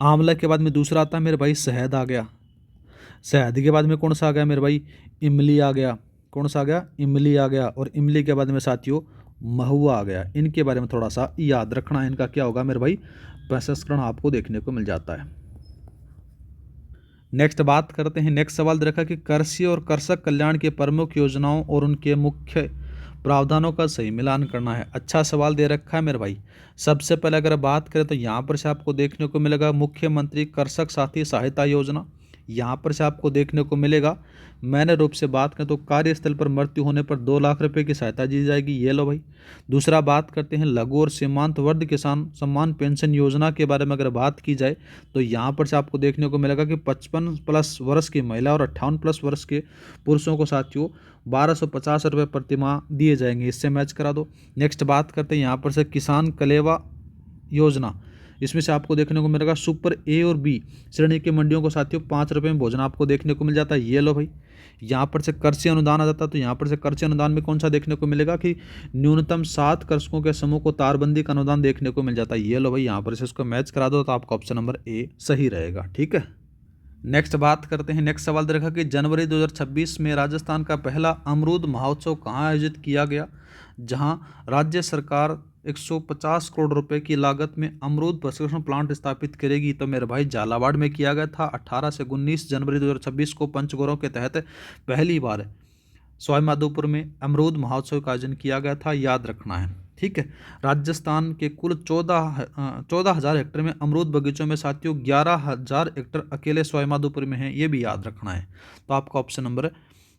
आंवला के बाद में दूसरा आता है मेरे भाई शहद आ गया, शहद के बाद में कौन सा आ गया मेरे भाई, इमली आ गया, कौन सा आ गया, इमली आ गया। और इमली के बाद में साथियों महुआ आ गया। इनके बारे में थोड़ा सा याद रखना है, इनका क्या होगा मेरे भाई प्रसंस्करण आपको देखने को मिल जाता है। नेक्स्ट बात करते हैं, नेक्स्ट सवाल दे रखा कि कृषि और कृषक कल्याण की प्रमुख योजनाओं और उनके मुख्य प्रावधानों का सही मिलान करना है। अच्छा सवाल दे रखा है मेरे भाई। सबसे पहले अगर बात करें तो यहाँ पर से आपको देखने को मिलेगा मुख्यमंत्री कृषक साथी सहायता योजना। यहाँ पर से आपको देखने को मिलेगा, मैंने रूप से बात करें तो कार्यस्थल पर मृत्यु होने पर 2 लाख रुपए की सहायता दी जाएगी, ये लो भाई। दूसरा बात करते हैं लघु और सीमांत वर्ग किसान सम्मान पेंशन योजना के बारे में अगर बात की जाए तो यहाँ पर से आपको देखने को मिलेगा कि 55+ वर्ष की महिला और 58+ वर्ष के पुरुषों को साथियों 1250 रुपये प्रति माह दिए जाएंगे, इससे मैच करा दो। नेक्स्ट बात करते हैं यहाँ पर से किसान कलेवा योजना। इसमें से आपको देखने को मिलेगा सुपर ए और बी श्रेणी की मंडियों को साथियों 5 रुपये में भोजन आपको देखने को मिल जाता है, ये लो भाई। यहाँ पर से कृषि अनुदान आ जाता है तो यहाँ पर से कृषि अनुदान में कौन सा देखने को मिलेगा कि न्यूनतम 7 कृषकों के समूह को तारबंदी का अनुदान देखने को मिल जाता है, ये लो भाई। यहाँ पर से इसको मैच करा दो तो आपका ऑप्शन नंबर ए सही रहेगा, ठीक है। नेक्स्ट बात करते हैं, नेक्स्ट सवाल देखा कि जनवरी 2026 में राजस्थान का पहला अमरूद महोत्सव कहाँ आयोजित किया गया, जहां राज्य सरकार 150 करोड़ रुपए की लागत में अमरूद प्रसंस्करण प्लांट स्थापित करेगी। तो मेरे भाई झालावाड़ में किया गया था। 18 से 19 जनवरी 2026 को पंचगौरों के तहत पहली बार सवाईमाधोपुर में अमरूद महोत्सव का आयोजन किया गया था, याद रखना है, ठीक है। राजस्थान के कुल 14,000 हेक्टेयर में अमरूद बगीचों में साथियों 11,000 हेक्टेयर अकेले सवाईमाधोपुर में है, ये भी याद रखना है। तो आपका ऑप्शन नंबर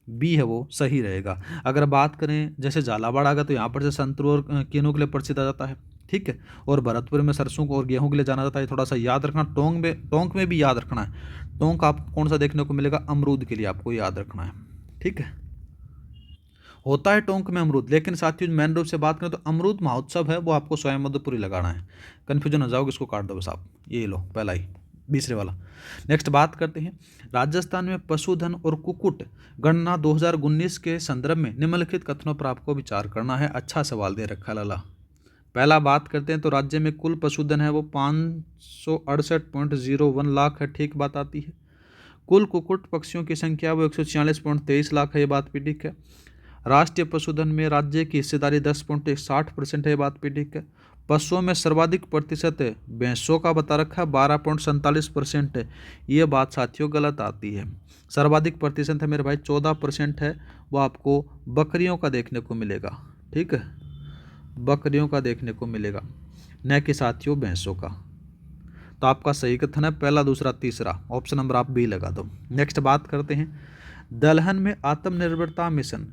बी है वो सही रहेगा। अगर बात करें जैसे झालावाड़ आ गया तो यहाँ पर से संतरू और केनू के लिए प्रसिद्ध आ जाता है, ठीक है। और भरतपुर में सरसों को और गेहूं के लिए जाना जाता है, थोड़ा सा याद रखना। टोंक में भी याद रखना है। टोंक आपको कौन सा देखने को मिलेगा, अमरूद के लिए आपको याद रखना है, ठीक है। होता है टोंक में अमरूद, लेकिन साथियों मेन रूप से बात करें तो अमरूद महोत्सव है वो आपको सवाईमाधोपुर ही लगाना है। कन्फ्यूजन हो जाओगे, इसको काट दो बस आप, ये लो पहला ही दूसरे वाला। नेक्स्ट बात करते हैं, राजस्थान में पशुधन और कुक्कुट गणना 2019 के संदर्भ में निम्नलिखित कथनों पर आपको विचार करना है। अच्छा सवाल दे रखा लाला। पहला बात करते हैं तो राज्य में कुल पशुधन है वो 568.01 लाख है, ठीक बात आती है। कुल कुक्कुट पक्षियों की संख्या वो 146.23 लाख है, ये बात भी ठीक है। राष्ट्रीय पशुधन में राज्य की हिस्सेदारी 10.60% है, ये बात भी ठीक है। पशुओं में सर्वाधिक प्रतिशत है भैंसों का बता रखा है 12.47% है, ये बात साथियों गलत आती है। सर्वाधिक प्रतिशत है मेरे भाई 14% है, वो आपको बकरियों का देखने को मिलेगा, ठीक है, बकरियों का देखने को मिलेगा, न कि साथियों भैंसों का। तो आपका सही कथन है पहला, दूसरा, तीसरा, ऑप्शन नंबर आप बी लगा दो। नेक्स्ट बात करते हैं, दलहन में आत्मनिर्भरता मिशन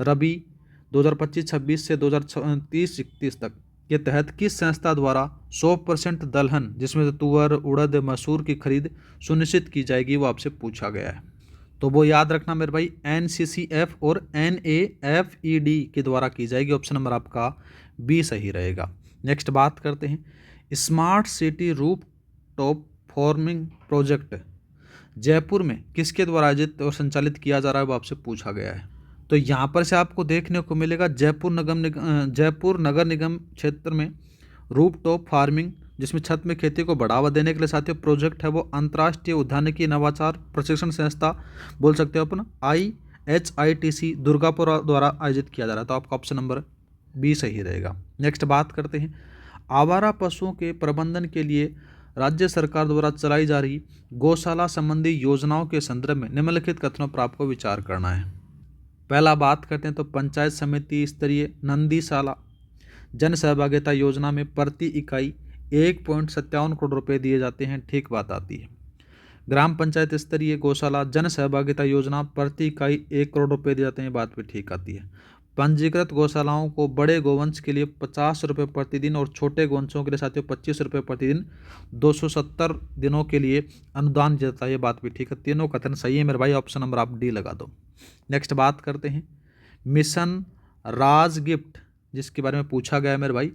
रबी 2025-26 से 2030-31 तक के तहत किस संस्था द्वारा 100% दलहन जिसमें से तुअर उड़द मसूर की खरीद सुनिश्चित की जाएगी, वो आपसे पूछा गया है। तो वो याद रखना मेरे भाई NCCF और NAFED के द्वारा की जाएगी, ऑप्शन नंबर आपका बी सही रहेगा। नेक्स्ट बात करते हैं, smart city roof top farming project Jaipur में किसके द्वारा आयोजित और संचालित किया जा रहा है, वो आपसे पूछा गया है। तो यहाँ पर से आपको देखने को मिलेगा जयपुर नगर निगम क्षेत्र में रूफ टॉप फार्मिंग जिसमें छत में खेती को बढ़ावा देने के लिए साथियों प्रोजेक्ट है वो अंतर्राष्ट्रीय उद्यानिकी नवाचार प्रशिक्षण संस्था बोल सकते हो अपन IHITC दुर्गापुर द्वारा आयोजित किया जा रहा है। तो आपका ऑप्शन नंबर बी सही रहेगा। नेक्स्ट बात करते हैं, आवारा पशुओं के प्रबंधन के लिए राज्य सरकार द्वारा चलाई जा रही गौशाला संबंधी योजनाओं के संदर्भ में निम्नलिखित कथनों पर आपको विचार करना है। पहला बात करते हैं तो पंचायत समिति स्तरीय नंदीशाला जन सहभागिता योजना में प्रति इकाई 1.57 करोड़ रुपए दिए जाते हैं, ठीक बात आती है। ग्राम पंचायत स्तरीय गौशाला जन सहभागिता योजना प्रति इकाई 1 करोड़ रुपए दिए जाते हैं, बात भी ठीक आती है। पंजीकृत गौशालाओं को बड़े गोवंश के लिए 50 रुपये प्रतिदिन और छोटे गोवंशों के लिए साथियों 25 रुपये प्रतिदिन 270 दिनों के लिए अनुदान देता है, ये बात भी ठीक है। तीनों कथन सही है मेरे भाई, ऑप्शन नंबर आप डी लगा दो। नेक्स्ट बात करते हैं, मिशन राज गिफ्ट जिसके बारे में पूछा गया है मेरे भाई,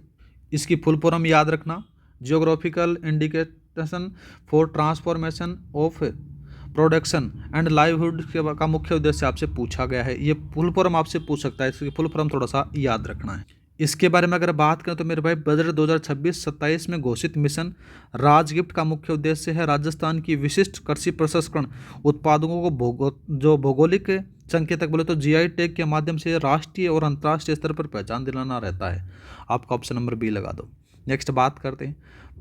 इसकी फुल फॉर्म याद रखना, geographical indication for transformation of production and livelihood का मुख्य उद्देश्य आपसे पूछा गया है। ये फुल फॉर्म आपसे पूछ सकता है, इसकी फुल फॉर्म थोड़ा सा याद रखना है। इसके बारे में अगर बात करें तो मेरे भाई बजट 2026-27 में घोषित मिशन राजगिफ्ट का मुख्य उद्देश्य है राजस्थान की विशिष्ट कृषि प्रसंस्करण उत्पादों को जो भौगोलिक संकेतक बोले तो GI टैग के माध्यम से राष्ट्रीय और अंतर्राष्ट्रीय स्तर पर पहचान दिलाना रहता है। आपका ऑप्शन नंबर बी लगा दो। नेक्स्ट बात करते हैं,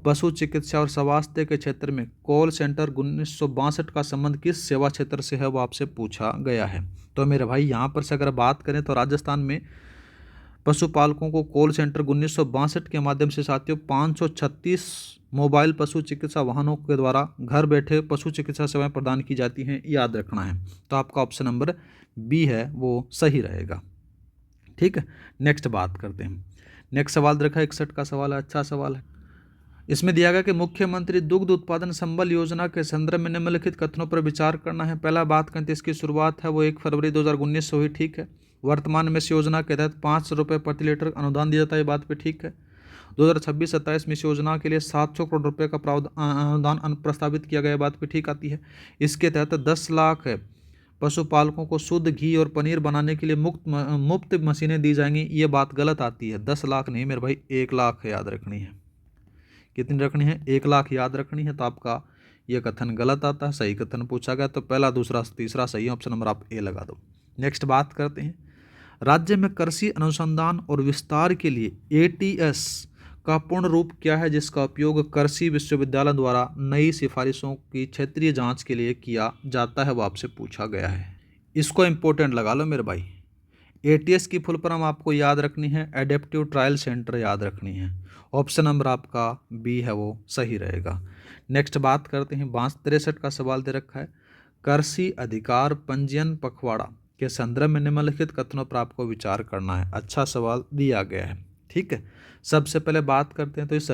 पशु चिकित्सा और स्वास्थ्य के क्षेत्र में कॉल सेंटर 1962 का संबंध किस सेवा क्षेत्र से है, वो आपसे पूछा गया है। तो मेरे भाई यहाँ पर से अगर बात करें तो राजस्थान में पशुपालकों को कॉल सेंटर 1962 के माध्यम से साथियों 536 मोबाइल पशु चिकित्सा वाहनों के द्वारा घर बैठे पशु चिकित्सा सेवाएं प्रदान की जाती हैं, याद रखना है। तो आपका ऑप्शन नंबर बी है वो सही रहेगा। ठीक है, नेक्स्ट बात करते हैं। नेक्स्ट सवाल देखा 61 का सवाल है, अच्छा सवाल है। इसमें दिया गया कि मुख्यमंत्री दुग्ध उत्पादन संबल योजना के संदर्भ में निम्नलिखित कथनों पर विचार करना है। पहला बात करते हैं, इसकी शुरुआत है वो 1 फरवरी 2019 से हुई, ठीक है। वर्तमान में इस योजना के तहत 5 रुपये प्रति लीटर अनुदान दिया जाता है, ये बात पे ठीक है। 2026-27 में इस योजना के लिए 700 करोड़ रुपये का अनुदान प्रस्तावित किया गया, बात पे ठीक आती है। इसके तहत 10 लाख पशुपालकों को शुद्ध घी और पनीर बनाने के लिए मुफ्त मशीनें दी जाएंगी, ये बात गलत आती है। 10 लाख नहीं मेरे भाई, 1 लाख याद रखनी है। कितनी रखनी है? 1 लाख याद रखनी है। तो आपका ये कथन गलत आता है, सही कथन पूछा गया तो पहला, दूसरा, तीसरा सही है, ऑप्शन नंबर आप ए लगा दो। नेक्स्ट बात करते हैं, राज्य में कृषि अनुसंधान और विस्तार के लिए ATS का पूर्ण रूप क्या है, जिसका उपयोग कृषि विश्वविद्यालय द्वारा नई सिफारिशों की क्षेत्रीय जांच के लिए किया जाता है, वो आपसे पूछा गया है। इसको इंपॉर्टेंट लगा लो मेरे भाई। ATS की फुल फॉर्म आपको याद रखनी है, एडेप्टिव ट्रायल सेंटर याद रखनी है। ऑप्शन नंबर आपका बी है वो सही रहेगा। नेक्स्ट बात करते हैं, 63 का सवाल दे रखा है, कृषि अधिकार पंजीयन पखवाड़ा के संदर्भ में निम्नलिखित कथनों पर आपको विचार करना है। अच्छा सवाल दिया गया है, ठीक है। सबसे पहले बात करते हैं तो इस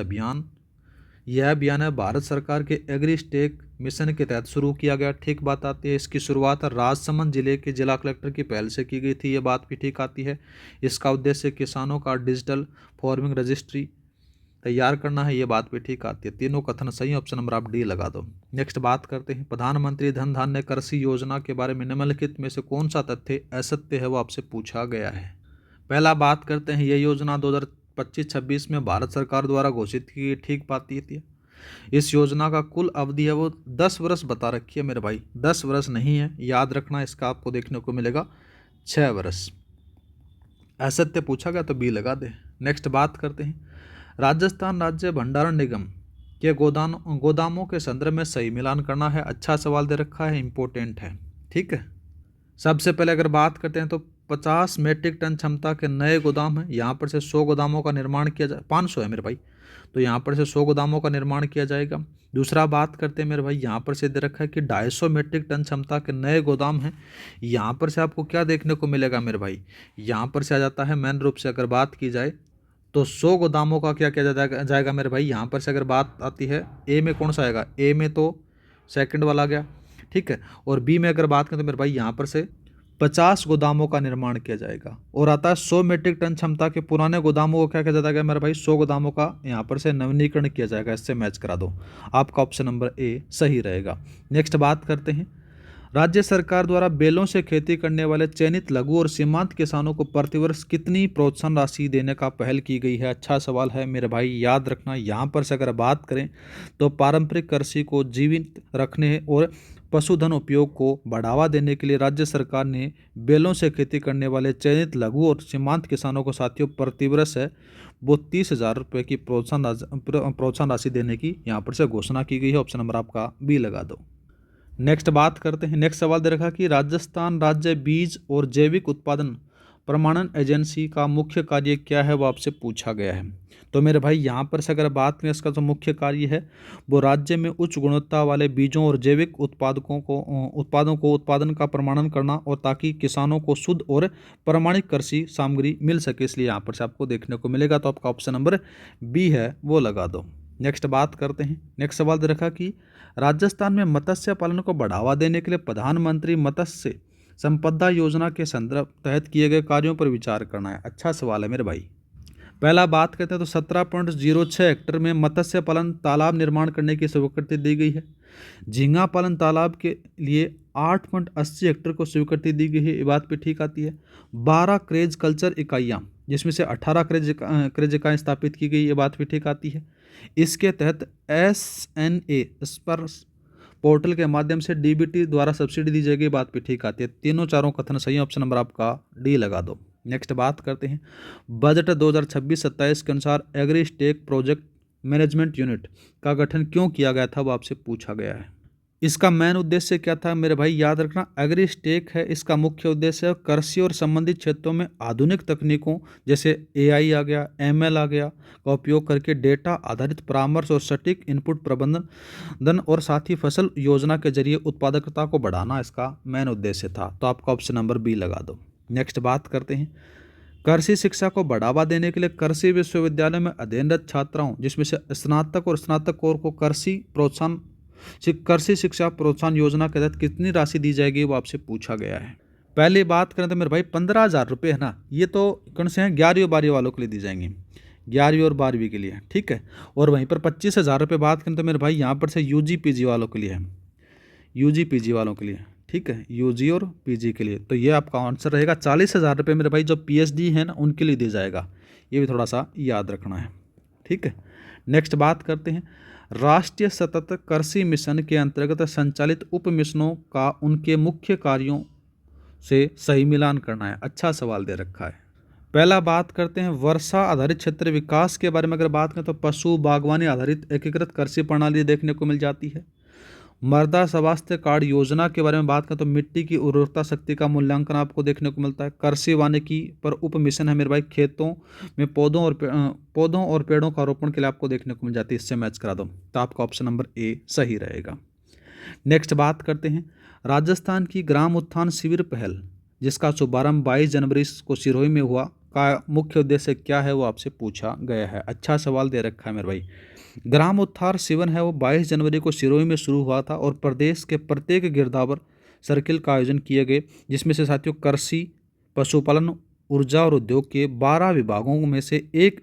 यह अभियान है भारत सरकार के एग्रीस्टेक मिशन के तहत शुरू किया गया, ठीक बात आती है। इसकी शुरुआत राजसमंद जिले के जिला कलेक्टर की पहल से की गई थी, ये बात भी ठीक आती है। इसका उद्देश्य किसानों का डिजिटल फार्मिंग रजिस्ट्री तैयार करना है, ये बात भी ठीक आती है। तीनों कथन सही, ऑप्शन नंबर आप डी लगा दो। नेक्स्ट बात करते हैं, प्रधानमंत्री धन धान्य कृषि योजना के बारे में निम्नलिखित में से कौन सा तथ्य असत्य है, वो आपसे पूछा गया है। पहला बात करते हैं, यह योजना 2025-26 में भारत सरकार द्वारा घोषित की, ठीक पाती थी। इस योजना का कुल अवधि है वो 10 वर्ष बता रखी है मेरे भाई, 10 वर्ष नहीं है, याद रखना। इसका आपको देखने को मिलेगा 6 वर्ष। असत्य पूछा गया तो बी लगा दे। नेक्स्ट बात करते हैं, राजस्थान राज्य भंडारण निगम के गोदामों के संदर्भ में सही मिलान करना है। अच्छा सवाल दे रखा है, इंपॉर्टेंट है, ठीक है। सबसे पहले अगर बात करते हैं तो 50 मीट्रिक टन क्षमता के नए गोदाम हैं, यहाँ पर से 100 गोदामों का निर्माण किया जाए, 500 है मेरे भाई, तो यहाँ पर से 100 गोदामों का निर्माण किया जाएगा। दूसरा बात करते हैं मेरे भाई, यहाँ पर से दे रखा है कि 250 मीट्रिक टन क्षमता के नए गोदाम हैं। यहाँ पर से आपको क्या देखने को मिलेगा मेरे भाई, यहाँ पर से आ जाता है मेन रूप से अगर बात की जाए तो 100 गोदामों का क्या किया जाएगा मेरे भाई। यहाँ पर से अगर बात आती है, ए में कौन सा आएगा, ए में तो सेकंड वाला गया, ठीक है। और बी में अगर बात करें तो मेरे भाई यहाँ पर से 50 गोदामों का निर्माण किया जाएगा। और आता है 100 मीट्रिक टन क्षमता के पुराने गोदामों को क्या किया जाएगा मेरे भाई, 100 गोदामों का यहाँ पर से नवीनीकरण किया जाएगा। इससे मैच करा दो, आपका ऑप्शन नंबर ए सही रहेगा। नेक्स्ट बात करते हैं, राज्य सरकार द्वारा बेलों से खेती करने वाले चयनित लघु और सीमांत किसानों को प्रतिवर्ष कितनी प्रोत्साहन राशि देने का पहल की गई है। अच्छा सवाल है मेरे भाई, याद रखना। यहाँ पर से अगर बात करें तो पारंपरिक कृषि को जीवित रखने और पशुधन उपयोग को बढ़ावा देने के लिए राज्य सरकार ने बेलों से खेती करने वाले चयनित लघु और सीमांत किसानों को साथियों प्रतिवर्ष है वो 30,000 रुपये की प्रोत्साहन राशि देने की यहाँ पर से घोषणा की गई है। ऑप्शन नंबर आपका बी लगा दो। नेक्स्ट बात करते हैं, नेक्स्ट सवाल दे रखा कि राजस्थान राज्य बीज और जैविक उत्पादन प्रमाणन एजेंसी का मुख्य कार्य क्या है, वो आपसे पूछा गया है। तो मेरे भाई यहाँ पर से अगर बात करें, इसका जो मुख्य कार्य है वो राज्य में उच्च गुणवत्ता वाले बीजों और जैविक उत्पादों को उत्पादन का प्रमाणन करना, और ताकि किसानों को शुद्ध और प्रमाणित कृषि सामग्री मिल सके, इसलिए यहाँ पर से आपको देखने को मिलेगा। तो आपका ऑप्शन नंबर बी है वो लगा दो। नेक्स्ट बात करते हैं, नेक्स्ट सवाल दे रखा कि राजस्थान में मत्स्य पालन को बढ़ावा देने के लिए प्रधानमंत्री मत्स्य संपदा योजना के संदर्भ तहत किए गए कार्यों पर विचार करना है। अच्छा सवाल है मेरे भाई। पहला बात करते हैं तो 17.06 हेक्टेयर में मत्स्य पालन तालाब निर्माण करने की स्वीकृति दी गई है। झींगा पालन तालाब के लिए 8.80 हेक्टेयर को स्वीकृति दी गई है, ये बात भी ठीक आती है। 12 क्रेज कल्चर इकाइयाँ, जिसमें से 18 क्रेज इकाइयाँ स्थापित की गई, ये बात भी ठीक आती है। इसके तहत SNA स्पर्श पोर्टल के माध्यम से DBT द्वारा सब्सिडी दी जाएगी, बात भी ठीक आती है। तीनों चारों कथन सही, ऑप्शन नंबर आपका डी लगा दो। नेक्स्ट बात करते हैं बजट 2026-27 के अनुसार agri stack project management unit का गठन क्यों किया गया था, वो आपसे पूछा गया है। इसका मेन उद्देश्य क्या था मेरे भाई, याद रखना, एग्री स्टेक है, इसका मुख्य उद्देश्य है कृषि और संबंधित क्षेत्रों में आधुनिक तकनीकों जैसे एआई आ गया, एमएल आ गया का उपयोग करके डेटा आधारित परामर्श और सटीक इनपुट प्रबंधन और साथ ही फसल योजना के जरिए उत्पादकता को बढ़ाना इसका मेन उद्देश्य था। तो आपका ऑप्शन नंबर बी लगा दो। नेक्स्ट बात करते हैं कृषि शिक्षा को बढ़ावा देने के लिए कृषि विश्वविद्यालय में अध्ययनरत छात्राओं जिसमें से स्नातक और स्नातकोर को कृषि शिक्षा प्रोत्साहन योजना के तहत कितनी राशि दी जाएगी, वो आपसे पूछा गया है। पहले बात करें तो मेरे भाई 15,000 रुपये है ना, ये तो कौन से हैं, 11वीं और 12वीं वालों के लिए दी जाएंगी, 11वीं और 12वीं के लिए, ठीक है। और वहीं पर 25,000 रुपये बात करें तो मेरे भाई यहाँ पर से यूजी पीजी वालों के लिए है, यूजी पीजी वालों के लिए, ठीक है, यूजी और पीजी के लिए। तो ये आपका आंसर रहेगा 40,000 रुपये मेरे भाई जो पीएचडी है ना उनके लिए दिया जाएगा, ये भी थोड़ा सा याद रखना है, ठीक है। नेक्स्ट बात करते हैं राष्ट्रीय सतत कृषि मिशन के अंतर्गत संचालित उप मिशनों का उनके मुख्य कार्यों से सही मिलान करना है। अच्छा सवाल दे रखा है। पहला बात करते हैं वर्षा आधारित क्षेत्र विकास के बारे में अगर बात करें तो पशु बागवानी आधारित एकीकृत कृषि प्रणाली देखने को मिल जाती है। मृदा स्वास्थ्य कार्ड योजना के बारे में बात करें तो मिट्टी की उर्वरता शक्ति का मूल्यांकन आपको देखने को मिलता है। कृषि वानिकी पर उप मिशन है मेरे भाई, खेतों में पौधों और पेड़ों का रोपण के लिए आपको देखने को मिल जाती है। इससे मैच करा दो, तो आपका ऑप्शन नंबर ए सही रहेगा। नेक्स्ट बात करते हैं राजस्थान की ग्राम उत्थान शिविर पहल जिसका शुभारंभ 22 जनवरी को सिरोही में हुआ का मुख्य उद्देश्य क्या है, वो आपसे पूछा गया है। अच्छा सवाल दे रखा है मेरे भाई। ग्राम उत्थान शिविर है वो 22 जनवरी को सिरोही में शुरू हुआ था और प्रदेश के प्रत्येक गिरदावर सर्किल का आयोजन किए गए, जिसमें से साथियों कृषि, पशुपालन, ऊर्जा और उद्योग के 12 विभागों में से एक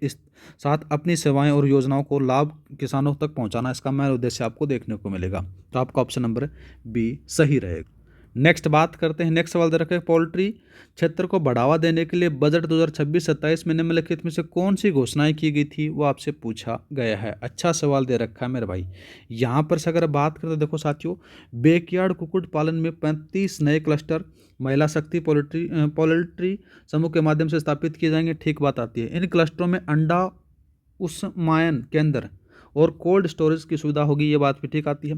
साथ अपनी सेवाएं और योजनाओं को लाभ किसानों तक पहुंचाना इसका मेन उद्देश्य आपको देखने को मिलेगा। तो आपका ऑप्शन नंबर बी सही रहेगा। नेक्स्ट बात करते हैं, नेक्स्ट सवाल दे रखा है पोल्ट्री क्षेत्र को बढ़ावा देने के लिए बजट 2026-27 में निम्नलिखित में से कौन सी घोषणाएं की गई थी, वो आपसे पूछा गया है। अच्छा सवाल दे रखा है मेरे भाई। यहाँ पर से अगर बात करें तो देखो साथियों, बैकयार्ड कुक्कुट पालन में 35 नए क्लस्टर महिला शक्ति पोल्ट्री समूह के माध्यम से स्थापित किए जाएंगे। ठीक बात आती है। इन क्लस्टरों में अंडा उष्मायन केंद्र और कोल्ड स्टोरेज की सुविधा होगी, ये बात भी ठीक आती है।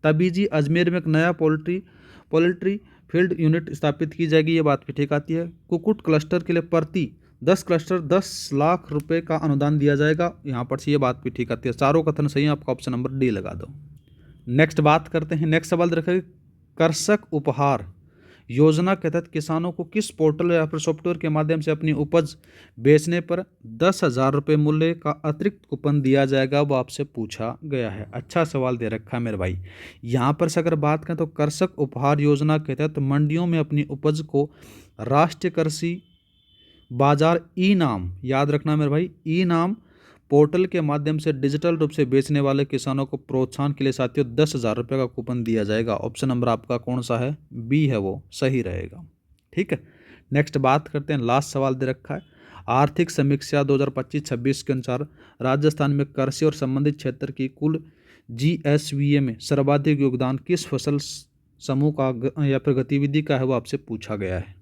तबीजी अजमेर में एक नया पोल्ट्री फील्ड यूनिट स्थापित की जाएगी, ये बात भी ठीक आती है। कुक्कुट क्लस्टर के लिए प्रति 10 क्लस्टर 10 लाख रुपए का अनुदान दिया जाएगा, यहाँ पर से ये बात भी ठीक आती है। चारों कथन सही है, आपका ऑप्शन नंबर डी लगा दो। नेक्स्ट बात करते हैं, नेक्स्ट सवाल रखेंगे कृषक उपहार योजना के तहत किसानों को किस पोर्टल या फिर सॉफ्टवेयर के माध्यम से अपनी उपज बेचने पर 10,000 रुपये मूल्य का अतिरिक्त कूपन दिया जाएगा, वो आपसे पूछा गया है। अच्छा सवाल दे रखा है मेरे भाई। यहाँ पर से अगर बात करें तो कृषक उपहार योजना के तहत मंडियों में अपनी उपज को राष्ट्रीय कृषि बाजार ई नाम, याद रखना मेरे भाई, ई नाम पोर्टल के माध्यम से डिजिटल रूप से बेचने वाले किसानों को प्रोत्साहन के लिए साथियों 10,000 रुपये का कूपन दिया जाएगा। ऑप्शन नंबर आपका कौन सा है, बी है, वो सही रहेगा। ठीक है। नेक्स्ट बात करते हैं, लास्ट सवाल दे रखा है आर्थिक समीक्षा 2025-26 के अनुसार राजस्थान में कृषि और संबंधित क्षेत्र की कुल GSVA में सर्वाधिक योगदान किस फसल समूह का या फिर गतिविधि का है, वो आपसे पूछा गया है।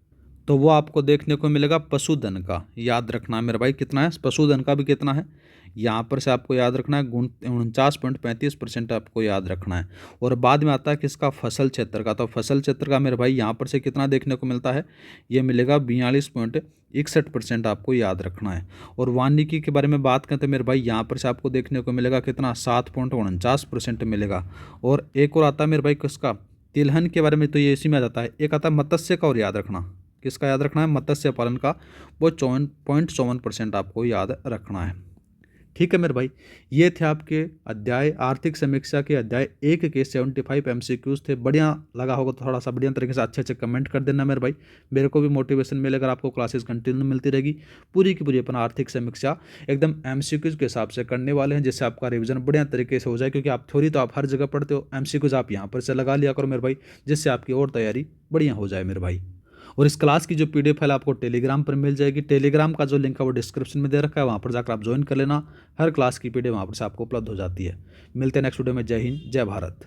तो वो आपको देखने को मिलेगा पशुधन का। याद रखना है मेरे भाई, कितना है पशुधन का भी कितना है, यहाँ पर से आपको याद रखना है 49.35% आपको याद रखना है। और बाद में आता है किसका, फसल क्षेत्र का। तो फसल क्षेत्र का मेरे भाई यहाँ पर से कितना देखने को मिलता है, ये मिलेगा 42.61% आपको याद रखना है। और वानिकी के बारे में बात करें तो मेरे भाई यहाँ पर से आपको देखने को मिलेगा कितना, 7.49% मिलेगा। और एक और आता है मेरे भाई किसका, तिलहन के बारे में, तो ये इसी में आ जाता है। एक आता है मत्स्य का, और याद रखना किसका याद रखना है, मत्स्य पालन का, वो 54.54% आपको याद रखना है। ठीक है मेरे भाई, ये थे आपके अध्याय आर्थिक समीक्षा के अध्याय 1 के 75 MCQs थे। बढ़िया लगा होगा तो थोड़ा सा बढ़िया तरीके से अच्छे कमेंट कर देना मेरे भाई, मेरे को भी मोटिवेशन मिले। अगर आपको क्लासेस कंटिन्यू मिलती रहेगी, पूरी की पूरी अपना आर्थिक समीक्षा एकदम MCQs के हिसाब से करने वाले हैं, जिससे आपका रिविजन बढ़िया तरीके से हो जाए। क्योंकि आप थ्योरी तो आप हर जगह पढ़ते हो, MCQs आप यहाँ पर से लगा लिया करो मेरे भाई, जिससे आपकी और तैयारी बढ़िया हो जाए मेरे भाई। और इस क्लास की जो PDF फाइल आपको टेलीग्राम पर मिल जाएगी। टेलीग्राम का जो लिंक है वो डिस्क्रिप्शन में दे रखा है, वहाँ पर जाकर आप ज्वाइन कर लेना। हर क्लास की PDF वहाँ पर से आपको उपलब्ध हो जाती है। मिलते हैं नेक्स्ट वीडियो में। जय हिंद, जय भारत।